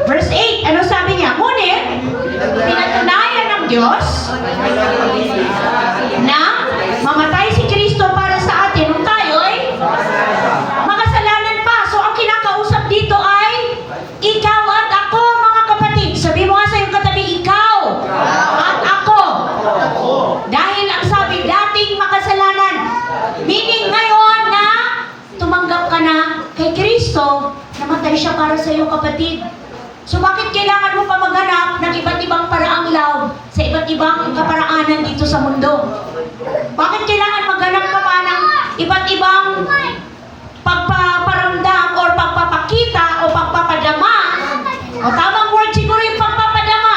Verse 8, ano sabi niya? Ngunit, pinatunayan ng Diyos na mamatay si Kristo para sa atin nung tayo ay makasalanan pa. So, ang kinakausap dito ay ikaw at ako, mga kapatid. Sabi mo nga sa iyong katabi, ikaw at ako. Dahil ang sabi, dating makasalanan. Meaning ngayon na tumanggap ka na kay Kristo, namatay siya para sa iyong kapatid. So bakit kailangan mo pa maghanap ng iba't ibang paraang love sa iba't ibang kaparaanan dito sa mundo? Bakit kailangan maghanap ka pa ng iba't ibang pagpaparamdam o pagpapakita o pagpapadama? O tamang word siguro yung pagpapadama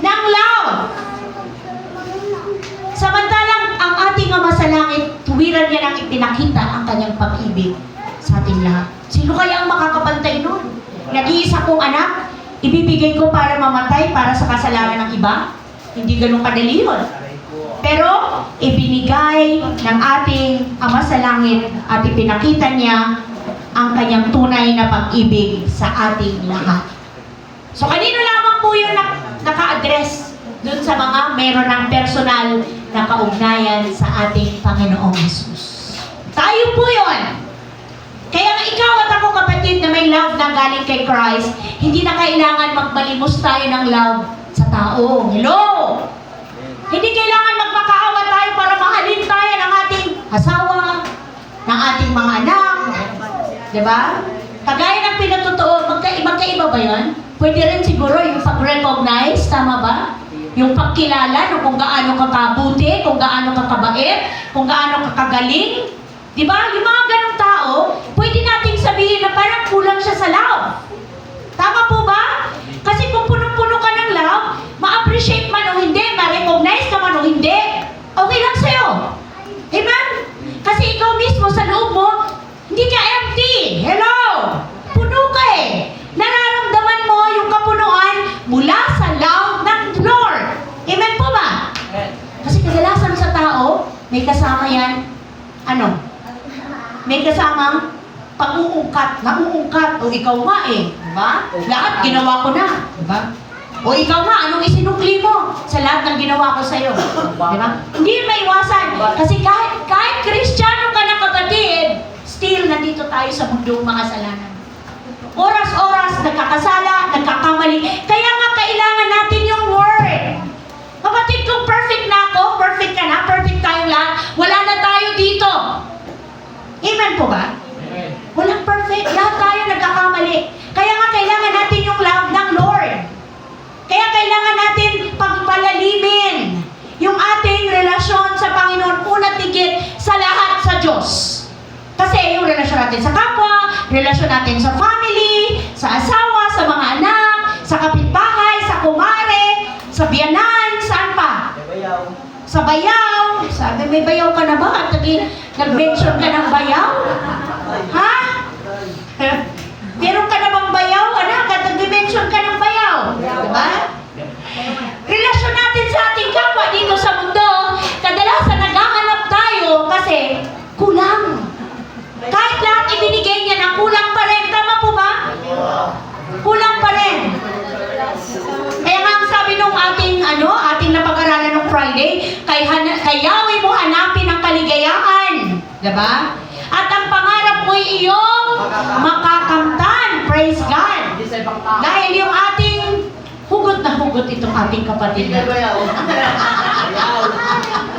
ng love. Samantalang ang ating Ama sa langit, tuwiran niya nang ipinakita ang kanyang pag-ibig sa ating lahat. Sino kaya ang makakapantay nun? Nag-iisa kong anak, ibibigay ko para mamatay para sa kasalanan ng iba? Hindi ganun kadali yun. Pero, ibinigay ng ating Ama sa langit at ipinakita niya ang kanyang tunay na pag-ibig sa ating lahat. So, kanino lamang po yung naka-address dun sa mga meron ng personal na kaugnayan sa ating Panginoong Jesus? Tayo po yun. Kaya nga ikaw at ako, kapatid, na may love na galing kay Christ, hindi na kailangan magmalimos tayo ng love sa tao. Hello! Hindi kailangan magmakaawa tayo para mahalin tayo ng ating asawa, ng ating mga anak. Diba? Kagaya ng pinatutuo, magkaiba ba yun? Pwede rin siguro yung pag-recognize, tama ba? Yung pagkilala, no, kung gaano ka kabuti, kung gaano ka kabait, kung gaano ka kagaling. Diba? Yung mga ganong tao, pwede nating sabihin na parang kulang siya sa love. Tama po ba? Kasi kung punong-puno ka ng love, ma-appreciate man o hindi, ma-recognize ka man o hindi, okay lang sa'yo. Amen? Kasi ikaw mismo sa loob mo, hindi ka empty. Hello! Puno ka eh. Nararamdaman mo yung kapunuan mula sa love ng Lord. Amen po ba? Kasi kadalasan sa tao, may kasama yan, may kasamang pag-uungkat, nauungkat, o ikaw nga eh, diba? Lahat ginawa ko na, diba? O ikaw nga, anong isinukli mo sa lahat ng ginawa ko sa'yo? Diba? Hindi maiwasan. Kasi kahit Kristiyano ka na kapatid, still nandito tayo sa mundong makasalanan. Oras-oras, nagkakasala, nagkakamali. Kaya nga kailangan natin yung word. Kapatid, kung perfect na ako, perfect ka na, perfect tayong lahat, wala na tayo dito. Amen po ba? Walang perfect. Lahat tayo nagkakamali. Kaya nga kailangan natin yung love ng Lord. Kaya kailangan natin pagpalalimin yung ating relasyon sa Panginoon, una't higit sa lahat sa Diyos. Kasi yung relasyon natin sa kapwa, relasyon natin sa family, sa asawa, sa mga anak, sa kapitbahay, sa kumare, sa biyanan, saan pa? Sa bayaw. Sabi, may bayaw ka na ba? At nag-mention ka ng bayaw? Ha? Meron ka na bang bayaw? Anak, at nag-mention ka ng bayaw? Diba? Yayawi mo hanapin ang kaligayahan. Diba? At ang pangarap mo ay iyong makakamtan. Praise God. Hindi sa ibang tao. Dahil yung ating hugot na hugot itong ating kapatid Hindi na. ko yaw.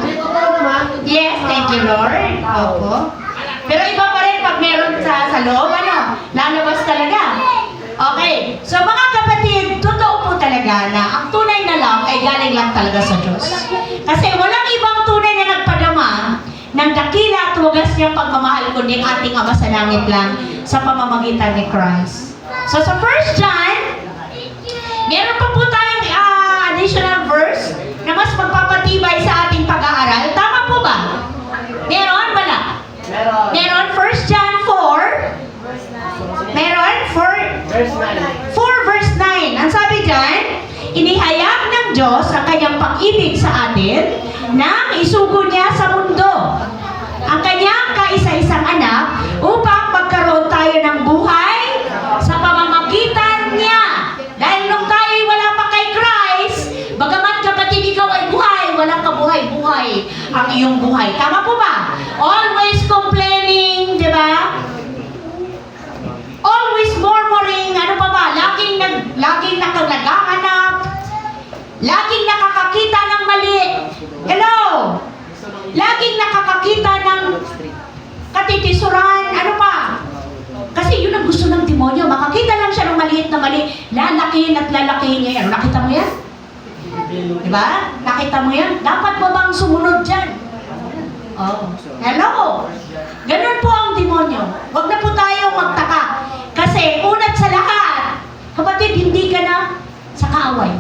Hindi ko po naman. Yes, thank you, Lord. Opo. Pero iba pa rin pag meron sa loob, ano? Lalabas talaga. Okay. So mga kapatid, totoo po talaga na ang tunay na love ay galing lang talaga sa Diyos. Kasi walang ibang tunay na nagpadama ng dakila at wagas niyang pagmamahal kundi ang ating Ama sa langit lang sa pamamagitan ni Christ. So sa 1 John, meron pa po tayong additional verse na mas magpapatibay sa ating pag-aaral. Tama po ba? Meron? Wala? Meron. Meron 1 John 4. Meron? 4 Verse 9. verse 9. Ang sabi dyan, inihayag ng Diyos ang kanyang pag-ibig sa atin nang isugo niya sa mundo ang kanyang kaisa-isang anak upang magkaroon tayo ng buhay sa pamamagitan niya. Dahil nung tayo'y wala pa kay Christ, bagamat kapatid ikaw ay buhay, walang kabuhay-buhay ang iyong buhay. Tama po ba? Always complaining, di ba? Always murmuring, ano pa ba? Laging naghahanap, laging nakakakita ng mali. Hello? Laging nakakakita ng katitisuran, ano pa? Kasi yun ang gusto ng demonyo. Makakita lang siya ng maliit na mali, lalakihin at lalakihin niya yan. Nakita mo yan? Diba? Nakita mo yan? Dapat mo bang sumunod dyan? Oh. Hello? Ganun po ang demonyo. Huwag na po tayong magtaka. Kasi unat sa lahat, kapatid, hindi ka na sa kaaway.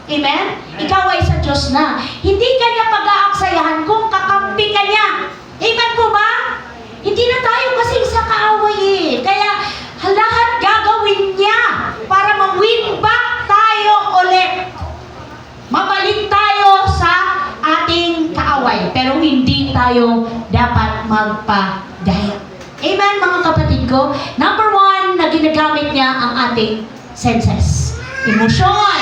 Amen? Ikaw ay sa Diyos na. Hindi ka niya pag-aaksayahan kung kakampi ka niya. Amen po ba? Hindi na tayo kasi sa kaaway eh. Kaya lahat gagawin niya para ma-win back tayo ulit. Mabalik tayo sa ating kaaway. Pero hindi tayo dapat magpadaya. Amen mga kapatid ko? Number 1 na ginagamit niya ang ating senses. Emosyon.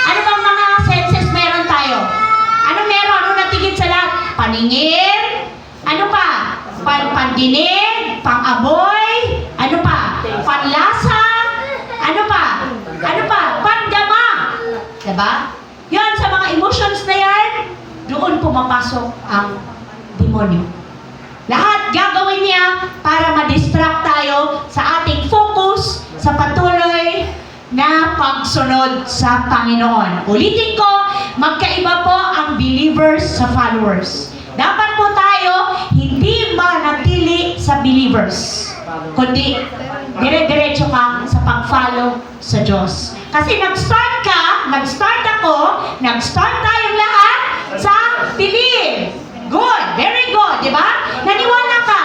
Ano bang mga senses meron tayo? Ano meron? Ano natigit sa lahat? Paningin? Ano pa? Pandinig? Pang-amoy? Ano pa? Panlasa? Ano pa? Ano pa? Pandama? Diba? Yan, sa mga emotions na yan, doon pumapasok ang demonyo. Lahat gagawin niya para ma-distract tayo sa ating focus sa patuloy na pagsunod sa Panginoon. Ulitin ko, magkaiba po ang believers sa followers. Dapat po tayo hindi manatili sa believers, kundi dire-diretso ka sa pag-follow sa Diyos. Kasi nag-start ako, nag-start tayong lahat sa believe. Good, very good, di ba? Naniwala ka.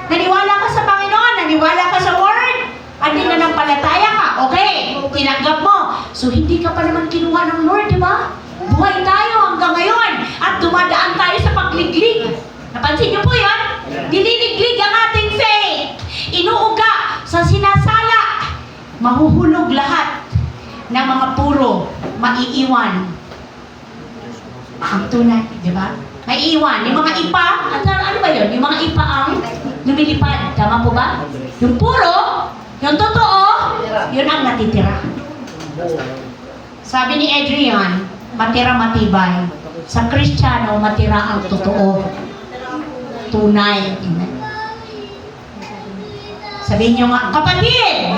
Naniwala ka sa Panginoon, naniwala ka sa Word, at nananampalataya ka. Okay, tinanggap mo. So, hindi ka pa naman kinuha ng Lord, di ba? Buhay tayo hanggang ngayon at dumadaan tayo sa pagliglig. Napansin niyo po yun? Diniliglig ang ating faith. Inuuga sa sinasala. Mahuhulog lahat ng mga puro maiiwan. Ang tunay, di ba? Maiiwan. Yung mga ipa, ano ba yun? Yung mga ipa ang lumilipad. Tama po ba? Yung puro, yung totoo, yun ang natitira. Sabi ni Adrian, matira matibay. Sa Kristiyano, matira ang totoo. Tunay. Amen. Sabihin nyo nga, kapatid!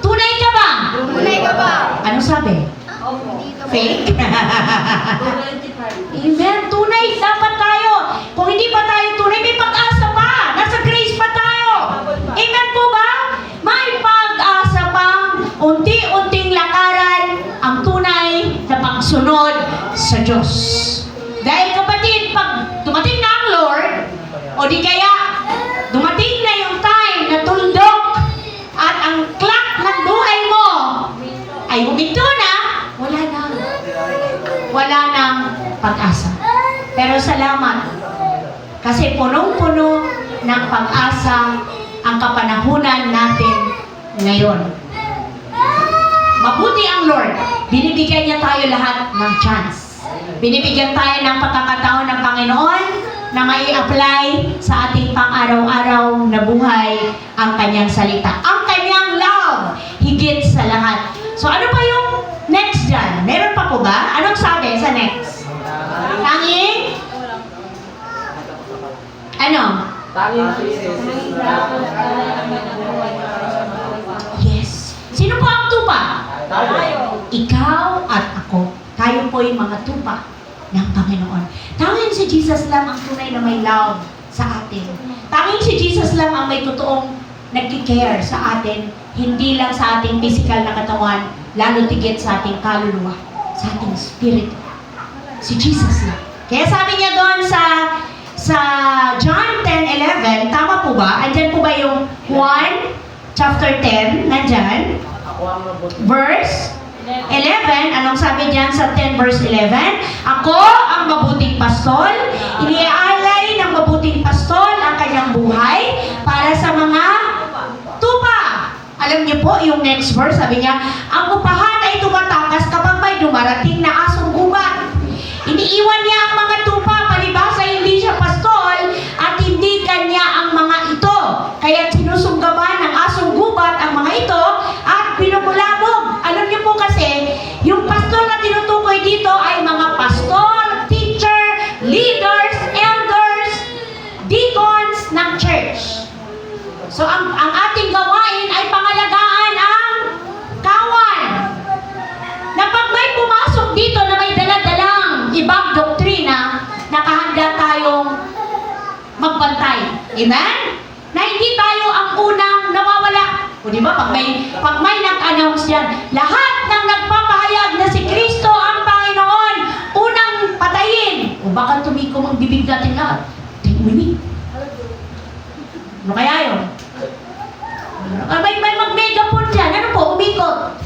Tunay ka ba? Tunay ka ba? Ano sabi? Fake? Amen. Tunay dapat tayo. Kung hindi pa tayo tunay, may pag-asa pa. Nasa grace pa tayo. Amen po ba? May pag-asa pang unti-unting lakaran ang tunay na pagsunod sa Diyos. Dahil kapatid, pag dumating na ang Lord, o di kaya dumating na yung time na tuldok at ang clock ng buhay mo ay huminto na, wala nang pag-asa. Pero salamat, kasi punong-puno ng pag-asa ang kapanahunan natin ngayon. Mabuti ang Lord, binibigyan niya tayo lahat ng chance. Binibigyan tayo ng pagkakataon ng Panginoon na may apply sa ating pang-araw-araw na buhay ang kanyang salita. Ang kanyang love, higit sa lahat. So ano pa yung next dyan? Meron pa po ba? Anong sabi sa next? Tanging? Ano? Tanging si Jesus. Yes. Sino po ang tupa? Tayo. Ikaw at ako. Tayo po yung mga tupa ng Panginoon. Tanging si Jesus lang ang tunay na may love sa atin. Tanging si Jesus lang ang may totoong nagki-care sa atin, hindi lang sa ating physical na katawan, lalo tigit sa ating kaluluwa, sa ating spirit. Si Jesus lang. Kaya sabi niya doon sa John 10:11, tama po ba? Andyan po ba yung 1 chapter 10? Nandyan? Ako ang mabuti. Verse 11, anong sabi diyan sa 10 verse 11? Ako ang mabuting pastol, iniaalay ng mabuting pastol ang kanyang buhay para sa mga tupa. Alam niyo po, yung next verse, sabi niya, ang upahan ay tumatakas kapag may dumarating na asong gubat. Iniiwan niya ang mga tupa, palibasa hindi siya pastol at hindi kanya ang mga ito. Kaya sinusunggaban ng asong gubat ang mga ito at pinumulabog. Alam niyo po kasi, yung pastol na tinutukoy dito ay mga pastor, teacher, leaders, elders, deacons ng church. So ang ating gawain ay pangalagaan ang kawan. Na pag may pumasok dito na may dala-dalang ibang doktrina, nakahanda tayong magbantay. Amen? Na hindi tayo ang unang nawawala. O di ba, pag may nag-announce yan, lahat ng nagpapahayag na si Kristo ang Panginoon, unang patayin. O baka tumikom ang bibig natin lahat. Take me. Ano kaya yun? May mag-megaphone dyan. Ano po? Umikot.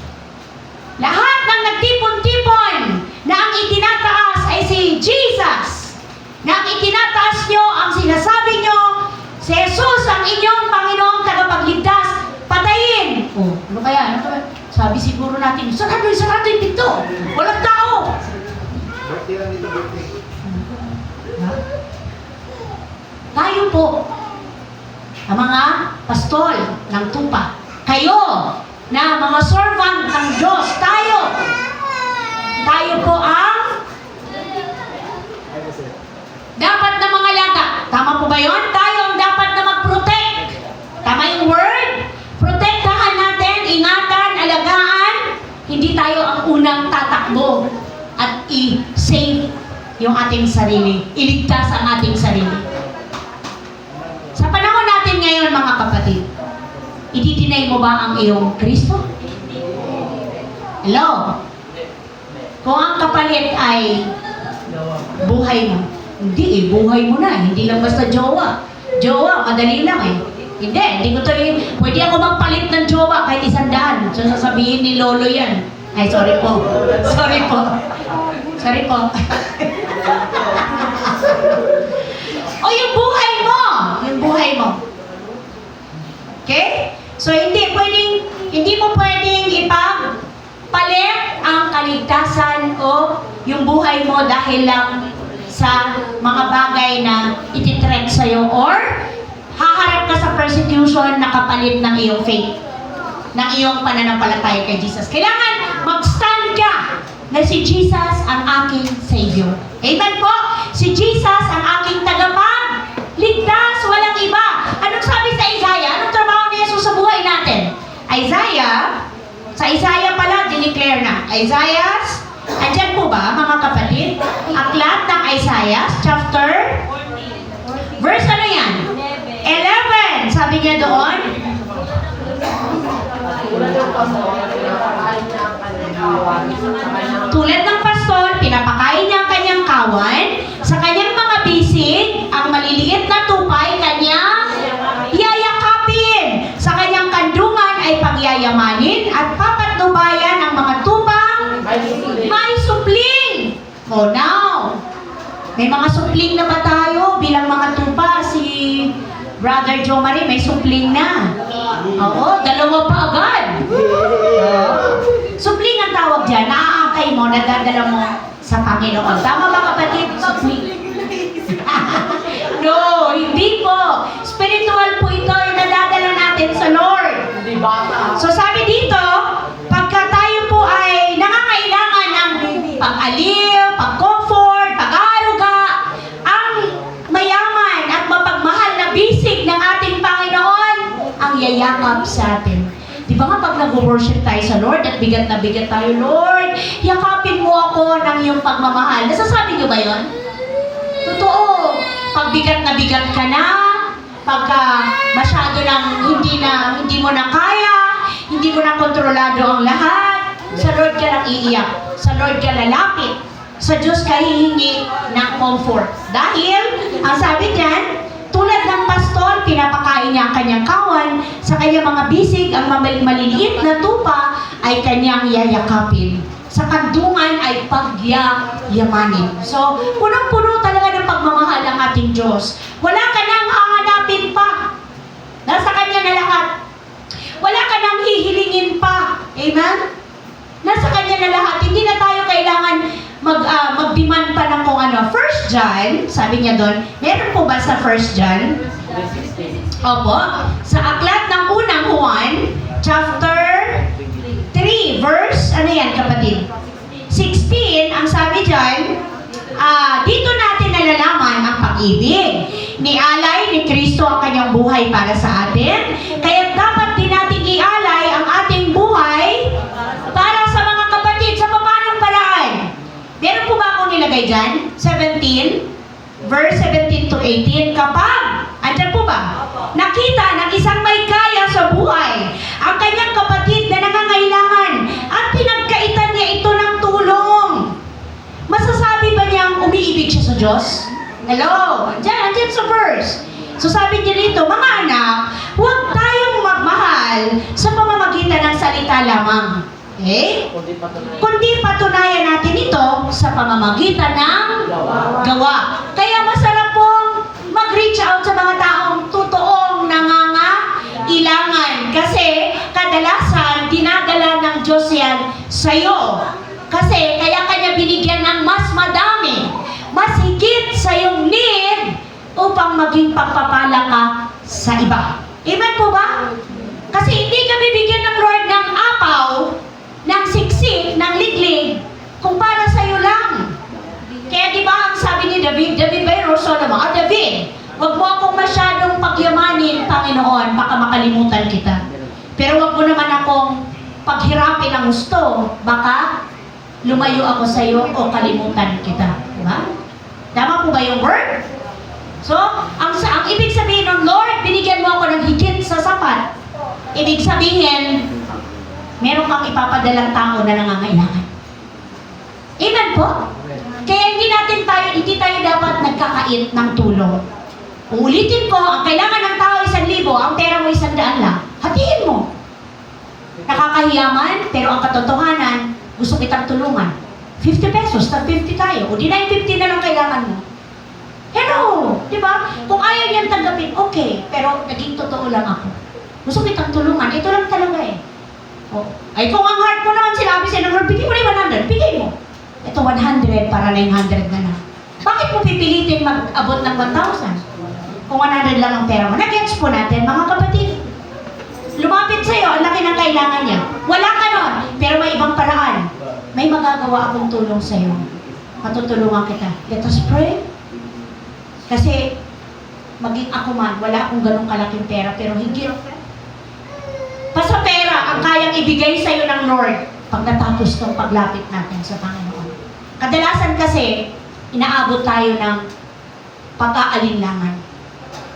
Lahat ng nagtipon-tipon na ang itinataas ay si Jesus. Na ang itinataas nyo, ang sinasabi nyo, si Jesus ang inyong Panginoong tagapagligtas, patayin. Oh, ano kaya? Ano kaya? Sabi siguro natin, sarado yung pinto. Walang tao. Tayo po, ang mga pastol ng tupa. Kayo, na mga servant ng Diyos, tayo po ang dapat na mga laga. Tama po ba yun? Tayo ang dapat na mag-protect. Tama yung word? Protektahan natin, ingatan, alagaan. Hindi tayo ang unang tatakbo at i-save yung ating sarili. Iligtas ang ating sarili. Sa panahon natin ngayon, mga kapatid, i-deny mo ba ang iyong Kristo? Hello? Kung ang kapalit ay buhay mo, hindi buhay mo na. Hindi lang basta jowa. Jowa, madali lang Hindi ko to pwede ako magpalit ng jowa kahit 100. So sasabihin ni Lolo yan. Ay, sorry po. Sorry po. O yung buhay mo. Okay? So hindi mo pwedeng ipagpalit ang kaligtasan o yung buhay mo dahil lang sa mga bagay na ititrend sa'yo or haharap ka sa persecution na kapalit ng iyong faith, ng iyong pananampalataya kay Jesus. Kailangan mag-stand ka na si Jesus ang aking Savior. Amen po? Si Jesus ang aking tagapagligtas, walang iba. Anong sabi sa Isaiah? Anong trabaho ni Jesus sa buhay natin? Sa Isaiah pala, dineclare na. Isaiah, andyan po ba mga kapatid? Aklat ng Isaiah, chapter, verse ano yan? 11. Sabi niya doon, tulad ng pastol, pinapakain niya ang kanyang kawan, sa kanyang mga bisig, ang maliliit na tupay, kanyang yayakapin. Sa kanyang kandungan ay pagyayamanin at papatnubayan ang mga tupang may supling. Oh, now, may mga supling na ba tayo bilang mga tupa? Si Brother Joe Marie, may supling na. Oo, 2 pa agad. Supling ang tawag dyan. Naaakay mo, nadadala mo sa Panginoon. Tama ba kapatid? No, hindi po. Spiritual po ito yung nadadala natin sa Lord. Hindi bata. So sabi dito, pagka tayo po ay nangangailangan ng pag-aliw, pag-comfort, pag-aaruga, ang mayaman at mapagmahal na bisig ng ating Panginoon ang yayakap sa atin. Di ba nga pag nag-worship tayo sa Lord at bigat na bigat tayo, Lord, yakapin mo ako ng iyong pagmamahal. Nasasabi niyo ba yun? Totoo. Pag bigat na bigat ka na, pagka masyado hindi mo na kaya, hindi mo na kontrolado ang lahat, sa Lord ka lang iiyak, sa Lord ka lalapit, sa Diyos ka hihingi ng comfort. Dahil, ang sabi diyan, tulad ng pastol, pinapakain niya ang kanyang kawan, sa kanyang mga bisig, ang maliliit na tupa ay kanyang yayakapin. Sa kandungan ay pagyayamanin. So, punong-puno talaga ng pagmamahal ang ating Diyos. Wala ka nang hahanapin pa. Nasa Kanya na lahat. Wala ka nang hihilingin pa. Amen? Nasa Kanya na lahat. Hindi na tayo kailangan mag-demand pa ng kung ano. 1 John, sabi niya doon, meron po ba sa 1 John? Opo. Sa aklat ng unang Juan, chapter 3, verse, ano yan kapatid? 16, ang sabi dyan, dito natin nalalaman ang pag-ibig. Nialay ni Kristo ang kanyang buhay para sa atin, kaya dapat din natin ialay ang ating buhay para sa mga kapatid. Sa paanong paraan? Meron po ba akong nilagay dyan? 17, verse 17 to 18, kapag, andyan po ba? Nakita ng isang may kaya sa buhay ang kanyang kapatid na nangangailangan at pinagkaitan niya ito ng tulong. Masasabi ba niyang umiibig siya sa Diyos? Hello? Andyan sa verse. So sabi niya dito, mga anak, huwag tayong magmahal sa pamamagitan ng salita lamang. Okay? Kundi patunayan natin ito sa pamamagitan ng gawa. Kaya masarap pong mag-reach out sa mga taong totoong nangangailangan. Kasi kadalasan, dinadala ng Diyos yan sa'yo. Kasi kaya kanya binigyan ng mas madami, mas higit sa iyong need upang maging pagpapala ka sa iba. Amen po ba? Kasi hindi ka bibigyan ng Lord ng apaw, ng siksik, ng liglig, kung para sa iyo lang. Kaya di ba ang sabi ni David ba yung Solomon, David, huwag mo akong masyadong pagyamanin, Panginoon, baka makalimutan kita. Pero huwag mo naman akong paghirapin ang gusto, baka lumayo ako sa iyo o kalimutan kita. Diba? Tama po ba yung word? So, ang ibig sabihin ng Lord, binigyan mo ako ng higit sa sapat. Ibig sabihin, meron kang ipapadalang tao na nangangailangan. Amen po? Kaya hindi tayo dapat nagkakait ng tulong. Uulitin ko, ang kailangan ng tao 1,000, ang pera mo 100 lang. Hatiin mo. Nakakahiyaman, pero ang katotohanan, gusto kitang tulungan. 50 pesos, tag 50 tayo. O di na yung 50 na lang kailangan mo. Hello! Di ba? Kung ayaw niyang tanggapin, okay. Pero naging totoo lang ako. Gusto kitang tulungan. Ito lang talaga eh. O, ay kung ang heart mo naman sinabi sa'yo, bigay mo na yung 100, bigay mo. Ito 100 para 900 na lang. Bakit mo pipilitin mag-abot ng 1,000? Kung 100 lang ang pera mo. Nag-gets po natin, mga kapatid. Lumapit sa'yo, ang laki ng kailangan niya. Wala ka nun, pero may ibang paraan. May magagawa akong tulong sa'yo. Matutulungan kita. Let us pray. Kasi, maging ako man, wala akong ganong kalaking pera, pero higit. Pa sa pera, ang kayang ibigay sa'yo ng Lord pag natapos tong paglapit natin sa Panginoon. Kadalasan kasi, inaabot tayo ng pag-aalinlangan.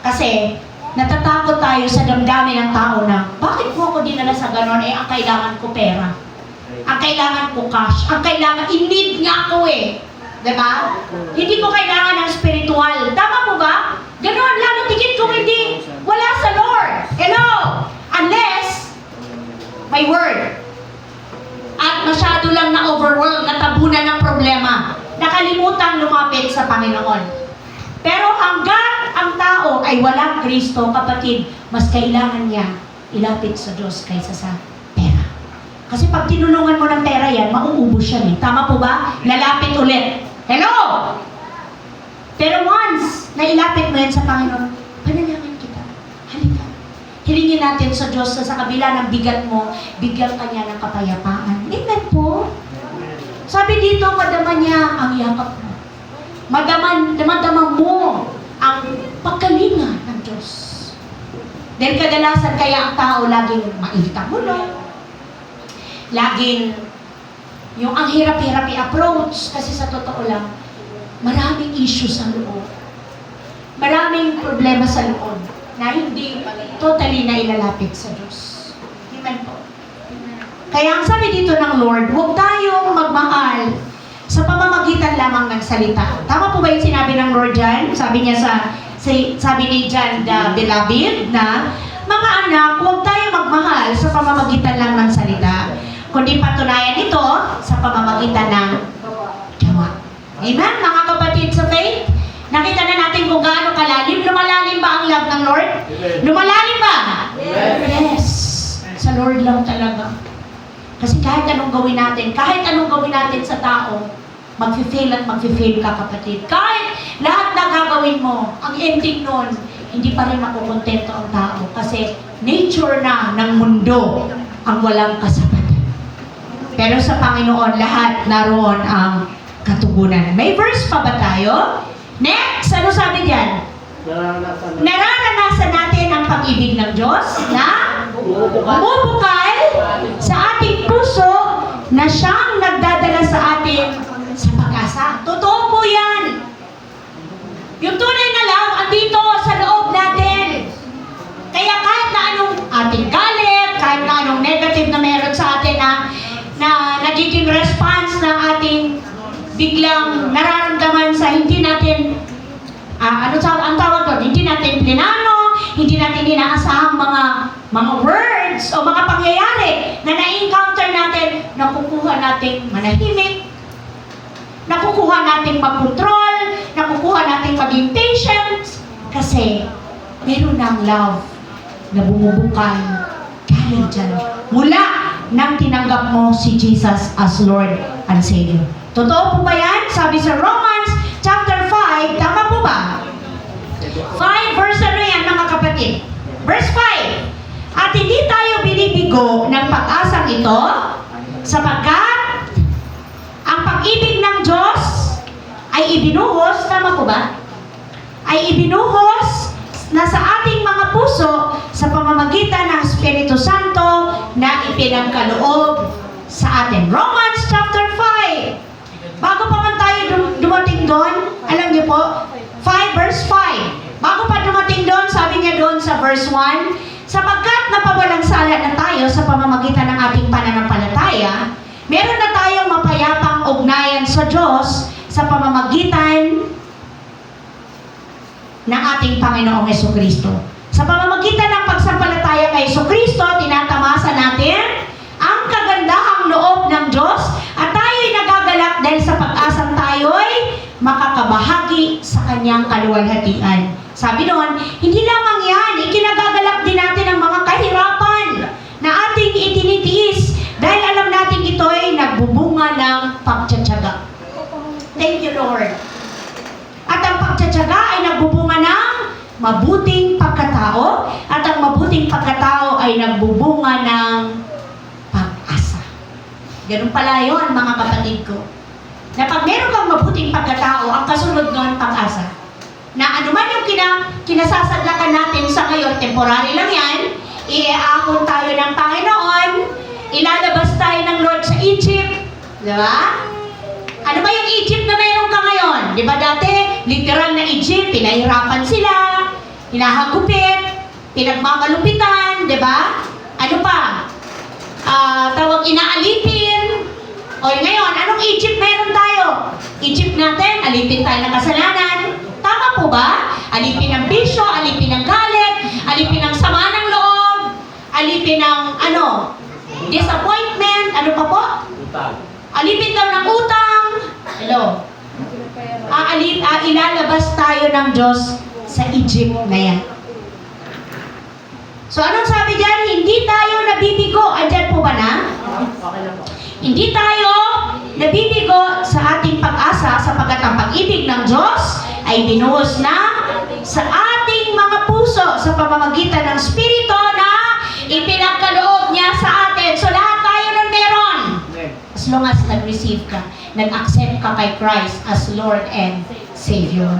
Kasi, natatakot tayo sa damdamin ng tao na, bakit mo ako dinala sa ganon? Eh, ang kailangan ko pera. Ang kailangan ko cash. Ang kailangan, in-need nga ako eh. Diba? Hindi ko kailangan ng spiritual. Tama po ba? Ganon, lalo tigit kung hindi wala sa Lord. Hello? Unless, may word. At masyado lang na-overwhelmed, natabunan ng problema. Nakalimutan lumapit sa Panginoon. Pero hanggat ang tao ay walang Kristo, kapatid, mas kailangan niya ilapit sa Diyos kaysa sa pera. Kasi pag tinulungan mo ng pera yan, mauubos yan eh. Tama po ba? Lalapit ulit. Hello! Pero once na ilapit mo yan sa Panginoon, panalangin kita. Halika. Hilingin natin sa Diyos na sa kabila ng bigat mo, bigyan ka niya ng kapayapaan. Amen po. Sabi dito, madama niya ang yakap mo. Madama mo ang pagkalinga ng Diyos. Dahil kadalasan kaya ang tao laging mainit ang ulo, laging yung ang hirap-hirap i-approach kasi sa totoo lang, maraming issue sa loob. Maraming problema sa loob na hindi totally na ilalapit sa Diyos. Amen po. Kaya ang sabi dito ng Lord, huwag tayong magmahal sa pamamagitan lamang ng salita. Tama po ba yung sinabi ng Lord dyan? Sabi niya sabi ni John the Beloved na, mga anak, huwag tayong magmahal sa pamamagitan lang ng salita, kundi patunayan ito sa pamamagitan ng gawa. Amen? Mga kapatid sa faith, nakita na natin kung gaano kalalim. Lumalalim ba ang love ng Lord? Lumalalim ba? Yes. Sa Lord lang talaga. Kasi kahit anong gawin natin sa tao, mag-fail at mag-fail ka, kapatid. Kahit lahat na gagawin mo, ang ending nun, hindi pa rin makukontento ang tao. Kasi nature na ng mundo ang walang kasapatan. Pero sa Panginoon, lahat naroon ang katugunan. May verse pa ba tayo? Next, ano sabi diyan? Nararanasan natin ang pag-ibig ng Diyos na bumubukal sa ating puso na siyang nagdadala sa atin sa pag-asa. Totoo po yan. Yung tunay na love, andito sa loob natin. Kaya kahit na anong ating galit, kahit na anong negative na meron sa atin na nagiging response ng ating biglang nararamdaman sa hindi natin ang tawag doon, hindi natin plinano, hindi natin inaasahang mga words o mga pangyayari na na-encounter natin, nakukuha nating manahimik, nakukuha nating mag-control, nakukuha nating maging patient, kasi meron ng love na bumubukal galing dyan. Mula nang tinanggap mo si Jesus as Lord and Savior. Totoo po ba yan? Sabi sa Romans chapter 5, tama po ba? 5 verse ano yan mga kapatid? Verse 5. At hindi tayo binibigo ng pag-asang ito sapagkat ang pag-ibig ng Diyos ay ibinuhos, tama po ba? Ay ibinuhos na sa ating mga puso sa pamamagitan ng Espiritu Santo na ipinagkaloob sa atin. Romans chapter 5. Bago pa man tayo dumating doon, alam niyo po, 5 verse 5. Bago pa dumating doon, sabi niya doon sa verse 1, sapagkat napawalang sala na tayo sa pamamagitan ng ating pananampalataya, meron na tayong mapayapang ugnayan sa Diyos sa pamamagitan ng ating Panginoong Jesucristo. Sa pamamagitan ng pagsampalataya kay Jesucristo, tinatamasa natin ang kagandahang loob ng Diyos at tayo'y nagagalak dahil sa pag-asang tayo'y makakabahagi sa kanyang kaluwalhatian. Sabi noon, hindi lamang yan, ikinagagalak din natin ang mga kahirapan na ating itinitiis dahil alam natin ito'y nagbubunga ng pagtsatsaga. Thank you, Lord. At ang pagtsatsaga ay nagbubunga ng mabuting pagkatao at ang mabuting pagkatao ay nagbubunga ng pag-asa. Ganun pala yun, mga kapatid ko. Na pag meron kang mabuting pagkatao, ang kasunod nun, pag-asa. Na anuman yung kinasasadlakan natin sa ngayon, temporary lang yan, iaakon tayo ng Panginoon, ilalabas tayo ng Lord sa Egypt, di ba? Ano ba yung Egypt na meron ka ngayon? Di ba dati, literal na Egypt, pinahirapan sila, hinahagupit, pinagmamalupitan, di ba? Ano pa? Tawag inaalipin. O ngayon, anong Egypt meron tayo? Egypt natin, alipin tayo ng kasalanan. Tama po ba? Alipin ng bisyo, alipin ng galit, alipin ng sama ng loob, alipin ng disappointment, ano pa po? Alipin daw ng utang. Hello? Ilalabas tayo ng Diyos sa Egypt na yan. So anong sabi dyan? Hindi tayo nabibigo. Andyan po ba na? Okay lang po. Hindi tayo nabibigo sa ating pag-asa sapagkat ang pag-ibig ng Diyos ay binuhos na sa ating mga puso sa pamamagitan ng Espiritu na ipinagkaloob niya sa atin. So lahat tayo nun meron. As long as nag-receive ka, nag-accept ka kay Christ as Lord and Savior.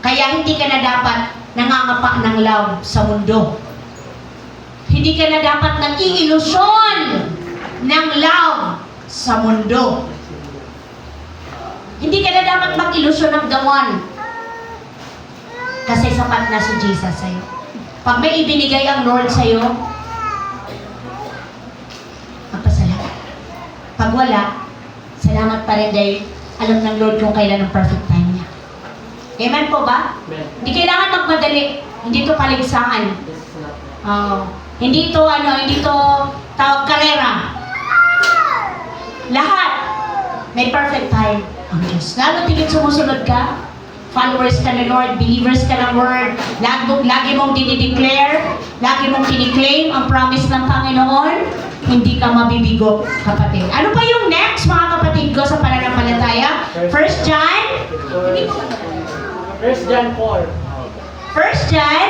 Kaya hindi ka na dapat nangangapa ng love sa mundo. Hindi ka na dapat nag-iilusyon ng love sa mundo. Hindi ka na dapat mag-ilusyon ng the one. Kasi sapat na si Jesus sa'yo. Pag may ibinigay ang Lord sa'yo, magpasalamat. Pag wala, salamat pa rin dahil alam ng Lord kung kailan ang perfect time niya. Amen po ba? Amen. Hindi kailangan magmadali. Hindi ito paligsahan. Hindi ito tawag karera. Lahat may perfect time ang Diyos. Lalo tigit sumusunod ka, followers ka ng Lord, believers ka ng Word, lagi mong dinideclare, lagi mong kiniklaim ang promise ng Panginoon, hindi ka mabibigo, kapatid. Ano pa yung next, mga kapatid ko, sa pananampalataya? 1 John? Hindi mo 1 John 4. 1 John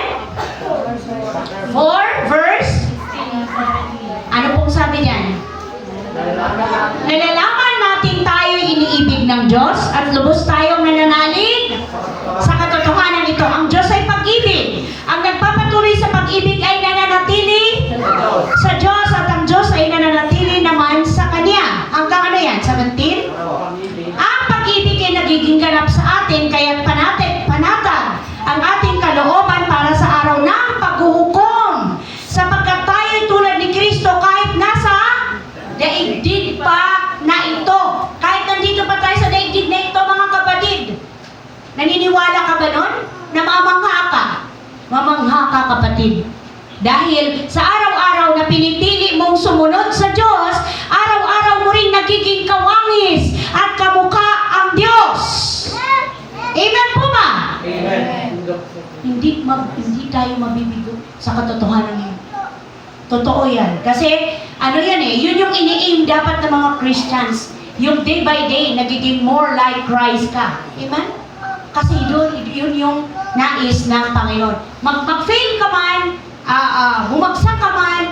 4, verse? Ano pong sabi niyan? Nalalaman natin tayo'y iniibig ng Diyos at lubos tayong nananalig sa katotohanan ito. Ang Diyos ay pag-ibig. Ang nagpapatuloy sa pag-ibig ay nananatili sa Diyos at ang Diyos ay nananatili naman sa Kanya. Hanggang ano yan? 17? Ang pag-ibig ay nagiging ganap sa atin kaya't panatag ang ating kalooban para sa araw ng paghuhukom. Sapagkat tayo'y tulad ni Kristo kahit nasa daigdig pa na ito. Kahit nandito pa tayo sa daigdig na ito, mga kapatid. Naniniwala ka ba nun? Namamangha ka. Mamangha ka, kapatid. Dahil sa araw-araw na pinipili mong sumunod sa Diyos, araw-araw mo rin nagiging kawangis at kamukha ang Diyos. Amen po ba? Amen. Hindi tayo mabibigo sa katotohanan yun. Totoo yan. Kasi, ano yan yun yung ini-aim dapat ng mga Christians. Yung day by day, nagiging more like Christ ka. Amen? Kasi yun yung nais ng Panginoon. Mag-fail ka man, bumagsak ka man,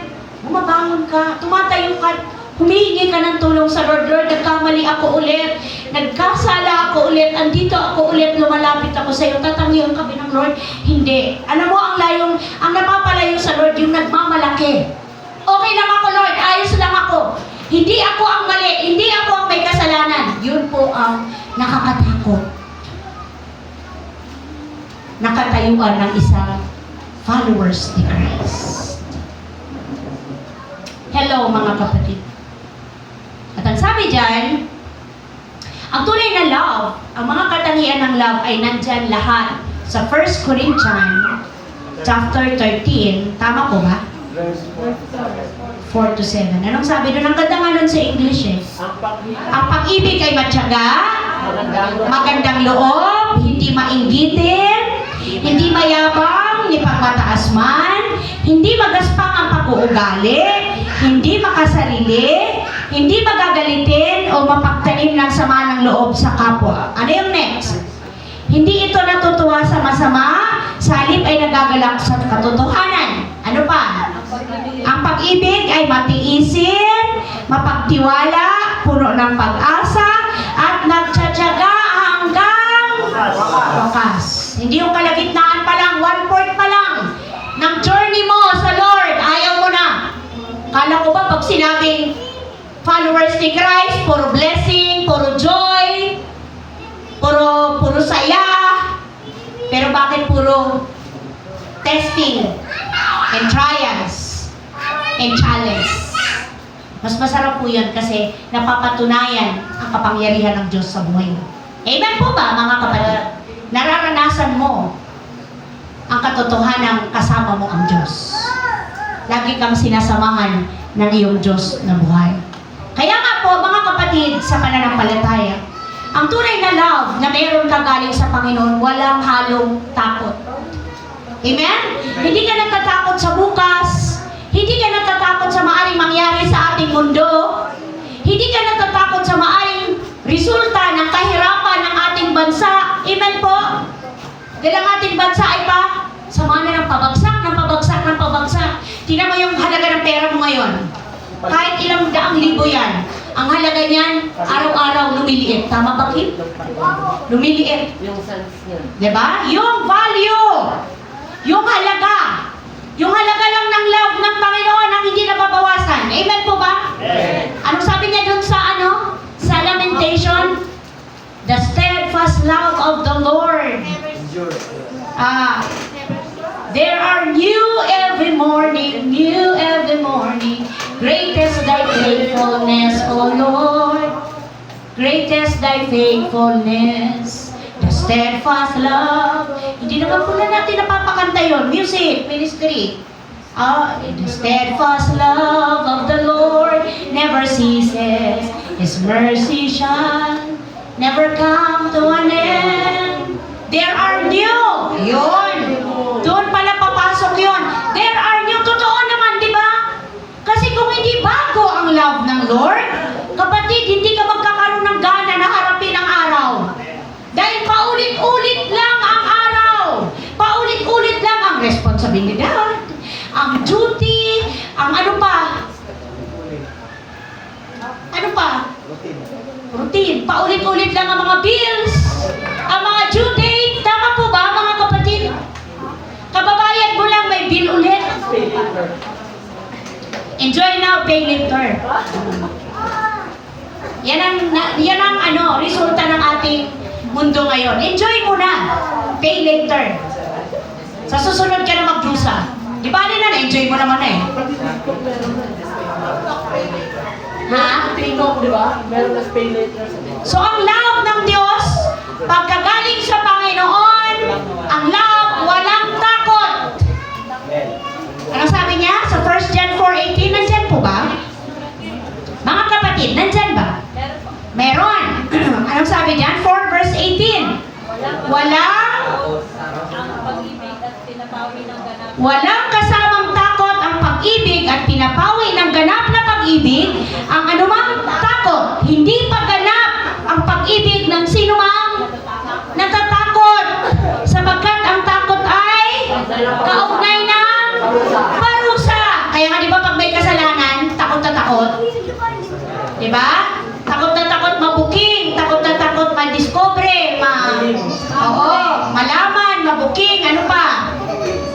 bumabangon ka, tumatayo ka, humihingi ka ng tulong sa Lord. Lord, nagkamali ako ulit, nagkasala ako ulit, andito ako ulit, lumalapit ako sa iyo, tatangihan ka ng Lord. Hindi. Alam mo, ang napapalayo sa Lord, yung nagmamalaki. Okay lang ako, Lord, ayos lang ako. Hindi ako ang mali, hindi ako ang may kasalanan. Yun po ang nakakatakot. Nakatayuan ng isang followers ni Christ. Hello, mga kapatid. At ang sabi dyan, ang tunay na love, ang mga katangian ng love ay nandyan lahat sa 1 Corinthians chapter 13. Tama po ba? 4 to 7. Anong sabi doon? Ang ganda nga nun sa English Ang pag-ibig ay matyaga, magandang loob, hindi mainggitin, hindi mayabang, ni pagmataas man, hindi magaspang ang pag-uugali, hindi makasarili, hindi magagalitin o mapagtanim ng sama ng loob sa kapwa. Ano yung next? Hindi ito natutuwa sa masama, sa halip ay nagagalak sa katotohanan. Ano pa? Ang pag-ibig ay matiisin, mapagtiwala, puno ng pag-asa, at nagtsatsaga hanggang wakas. Hindi yung kalagitnaan pa lang, 1/4 pa lang ng journey mo sa Lord, ayaw mo na. Kala ko ba pag sinabing followers ni Christ, puro blessing, puro joy, puro saya, pero bakit puro testing and trials and challenge? Mas masarap po yan kasi napapatunayan ang kapangyarihan ng Diyos sa buhay mo. Amen po ba, mga kapatid? Nararanasan mo ang katotohanan kasama mo ang Diyos. Lagi kang sinasamahan ng iyong Diyos na buhay. Kaya nga po, mga kapatid, sa pananampalataya, ang tunay na love na mayroon ka galing sa Panginoon, walang halong takot. Amen? Hindi ka natatakot sa bukas, hindi ka natatakot sa maaaring mangyari sa ating mundo, tungkol sa maaring resulta ng kahirapan ng ating bansa. Amen po? Dahil ang ating bansa ay sama na ng pabagsak, ng pabagsak, ng pabagsak. Tingnan mo yung halaga ng pera mo ngayon. Kahit ilang daang libo yan. Ang halaga niyan, araw-araw lumiliit. Tama ba, Kim? Lumiliit. Yung sense niya. Diba? Yung value, yung halaga lang ng love ng Panginoon ang hindi nababawasan. Amen po ba? Amen. Anong sabi niya dun sa sa Lamentation? The steadfast love of the Lord. There are new every morning, greatest thy faithfulness, O Lord. Greatest thy faithfulness, the steadfast love. Hindi naman po na natin napapakanta yun. Music, ministry. The steadfast love of the Lord never ceases. His mercy shall never come to an end. There are new. Yun. Doon pala papasok yun. There are new. Totoo naman, di ba? Kasi kung hindi bago ang love ng Lord, kapatid, hindi ka magkakaroon ng gana na harapin ang araw. Dahil paulit-ulit lang ang araw. Paulit-ulit lang ang responsibilidad, ang duty, ang ano pa? Ano pa? Routine. Paulit-ulit lang ang mga bills, ang mga due date. Tama po ba, mga kapatid? Kababayan mo lang, may bill ulit. Enjoy now, pay later. Yan ang resulta ng ating mundo ngayon. Enjoy mo na, pay later. Sa susunod ka na magdusa. Di ba na enjoy mo naman eh. Ha? TikTok, di ba? Meron na pay later sa TikTok. So ang love ng Diyos, pagkagaling sa Panginoon, ang love, walang takot. Ano sabi niya sa 1 John 4:18? Nandyan po ba? Mga kapatid, nandyan ba? Meron. Anong sabi diyan? 4 verse 18. Walang kasamang takot ang pag-ibig at pinapawi ng ganap na pag-ibig ang anumang takot. Hindi pa ganap ang pag-ibig ng sinumang natatakot. Sapagkat ang takot ay kaugnay ng parusa. Kaya nga di ba pag may kasalanan, takot na takot? Di ba? Takot na takot mabuking, takot na takot madiscover, malaman, mabuking, ano pa?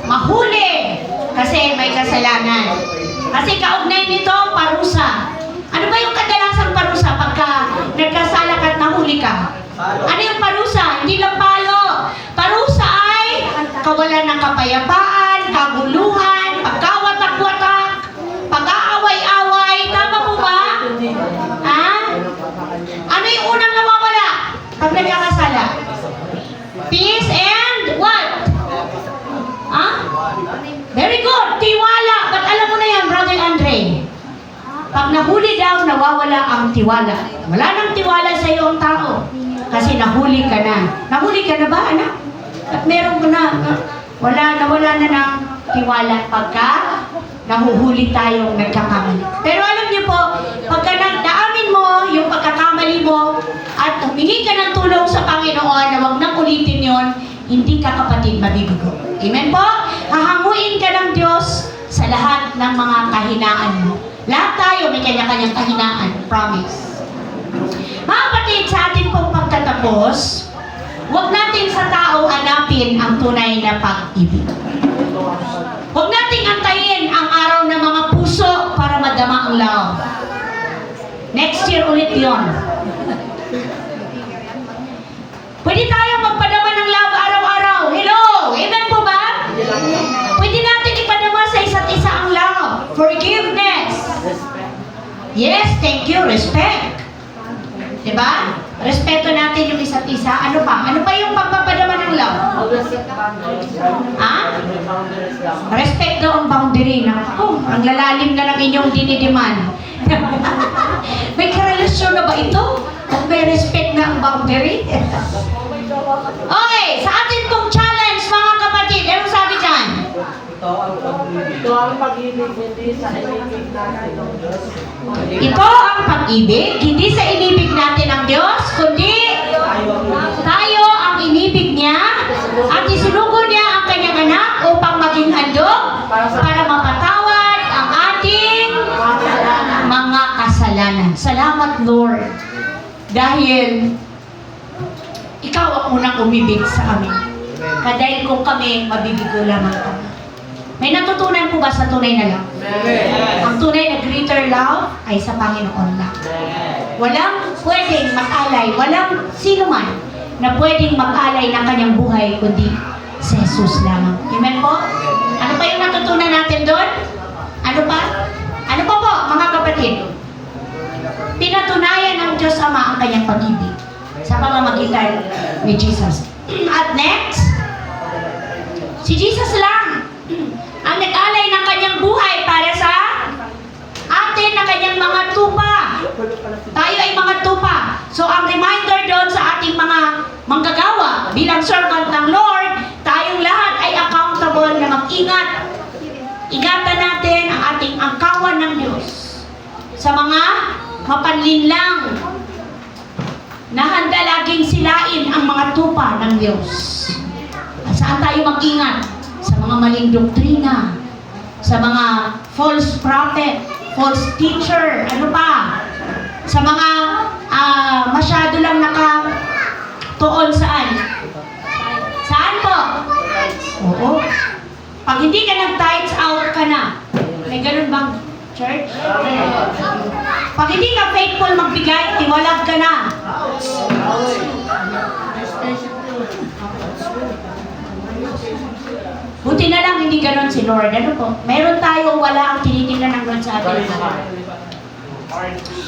Mahuli. Kasi may kasalanan. Kasi kaugnay nito, parusa. Ano ba yung kadalasang parusa pagka nagkasala ka at nahuli ka? Ano yung parusa? Hindi lang palo. Parusa ay kawalan ng kapayapaan, kaguluhan, pagkawatak-watak, pag-aaway-away. Tama po ba? Ha? Ano yung unang nawawala pag nagkakasala? Peace and what? Ha? Very good. Tiwala. Ba't alam mo na yan, Brother Andre? Pag nahuli daw, nawawala ang tiwala. Wala nang tiwala sa iyo ang tao. Kasi nahuli ka na. Nahuli ka na ba, anak? At meron mo na. Nawala na ng tiwala pagka nahuhuli tayong nagkakamali. Pero alam niyo po, pagka naamin mo yung pagkakamali mo at humingi ka ng tulong sa Panginoon na wag nang ulitin yon, hindi ka kapatid mabibigo. Amen po? Hahanguin ka ng Diyos sa lahat ng mga kahinaan mo. Lahat tayo may kanya-kanyang kahinaan. Promise. Mga kapatid, sa ating pong pagtatapos, huwag natin sa tao hanapin ang tunay na pag-ibig. Huwag nating antayin ang araw ng mga puso para madama ang love. Next year ulit yon. Pwede tayong magpadama ng love araw-araw. Hello! Amen po ba? Pwede natin ipadama sa isa't isa ang love. Forgiveness. Yes, thank you. Respect. Diba? Respeto natin yung isa't isa. Ano pa? Ano pa yung pagpapadama ng love? Ha? Respect daw ang boundary. Naku, ang lalalim na ng inyong dinidiman. May karelasyon na ba ito? Kung may respect na ang boundary? Okay, sa atin pong challenge, mga kapatid, anong sabi dyan? Ito ang pag-ibig. ang pag-ibig hindi sa inibig natin ng Diyos. Ito ang pag-ibig, hindi sa inibig natin ang Diyos, kundi tayo ang inibig niya at isinugo niya ang kanyang anak upang maging handog para mapatawad ang ating mga kasalanan. Salamat, Lord. Dahil ikaw ang unang umibig sa amin. Dahil kung kami, mabibigo lamang kami. May natutunan po ba sa tunay na love? Ang tunay na greater love ay sa Panginoon lang. Walang pwedeng mag-alay, walang sino man na pwedeng mag-alay ng kanyang buhay kundi si Jesus lamang. Amen po? Ano pa yung natutunan natin doon? Ano pa? Ano pa po, mga kapatid? Pinatunayan ng Diyos Ama ang kanyang pag-ibig sa pamamagitan ni Jesus. At next, si Jesus lang ang nag-alay ng kanyang buhay para sa atin na kanyang mga tupa. Tayo ay mga tupa. So ang reminder doon sa ating mga manggagawa bilang servant ng Lord, tayong lahat ay accountable na mag-ingat. Ingatan natin ang ating angkawan ng Diyos sa mga mapanlinlang na handa laging silain ang mga tupa ng Diyos. At saan tayo mag-ingat? Sa mga maling doktrina, sa mga false prophet, false teacher, ano pa? Sa mga masyado lang nakatuon saan? Saan po? Oo. Pag hindi ka nag-tithes out ka na. May ganun bang church? Pag hindi ka faithful magbigay, tiwalag ka na. Buti na lang hindi ganon si Lord. Ano po? Meron tayo wala ang tinitingnan ng Lord sa atin.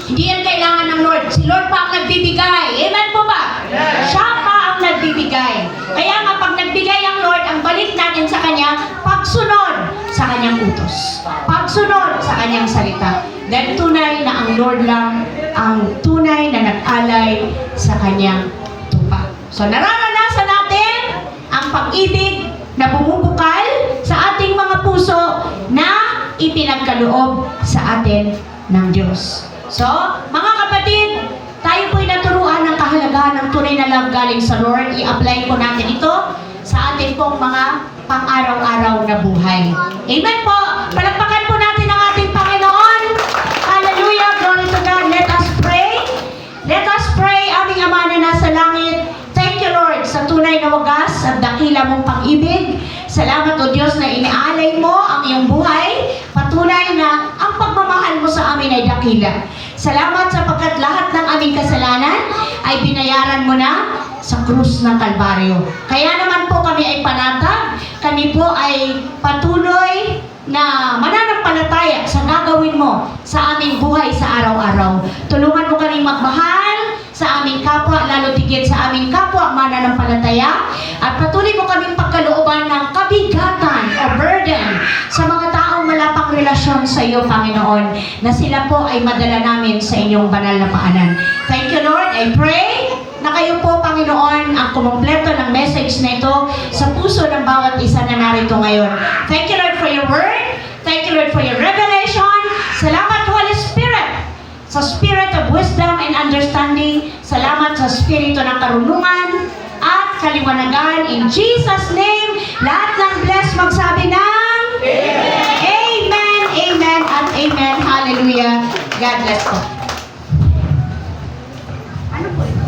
Hindi yan kailangan ng Lord. Si Lord pa ang nagbibigay. Amen po ba? Siya pa ang nagbibigay. Kaya nga pag nagbigay ang Lord, ang balik natin sa Kanya, pagsunod sa Kanyang utos. Pagsunod sa Kanyang salita. Dahil tunay na ang Lord lang ang tunay na nag-alay sa Kanyang tupa. So nararanasan natin ang pag-ibig na bumubukal sa ating mga puso na ipinagkaloob sa atin ng Diyos. So, mga kapatid, tayo po'y naturuan ng kahalagahan ng tunay na love galing sa Lord. I-apply po natin ito sa ating pong mga pang-araw-araw na buhay. Amen po! Palagpakan po natin ang ating Panginoon. Hallelujah! Glory to God! Let us pray. Let us pray, aming Ama na nasa langit. Thank you, Lord, sa tunay na wagas at dakila mong pag-ibig. Salamat, O Diyos, na inialay mo ang iyong buhay. Patunay na ang pagmamahal mo sa amin ay dakila. Salamat sapagkat lahat ng aming kasalanan ay binayaran mo na sa krus ng Kalbaryo. Kaya naman po kami ay panatag. Kami po ay patuloy na mananampalataya sa gagawin mo sa aming buhay sa araw-araw. Tulungan mo kaming magmahal sa aming kapwa, lalo tigit sa aming kapwa mananampalataya, at patuloy mo kaming pagkalooban ng kabigatan o burden sa mga taong wala pang relasyon sa iyo, Panginoon, na sila po ay madala namin sa inyong banal na paanan. Thank you, Lord. I pray na kayo po, Panginoon, ang kumumpleto ng message na ito sa puso ng bawat isa na narito ngayon. Thank you, Lord, for your word. Thank you, Lord, for your revelation. Salamat, Holy Spirit, sa spirit of wisdom and understanding. Salamat sa spirito ng karunungan at kaliwanagan. In Jesus' name, lahat ng bless magsabi ng Amen. Amen, amen, at amen. Hallelujah. God bless po. Ano po ito?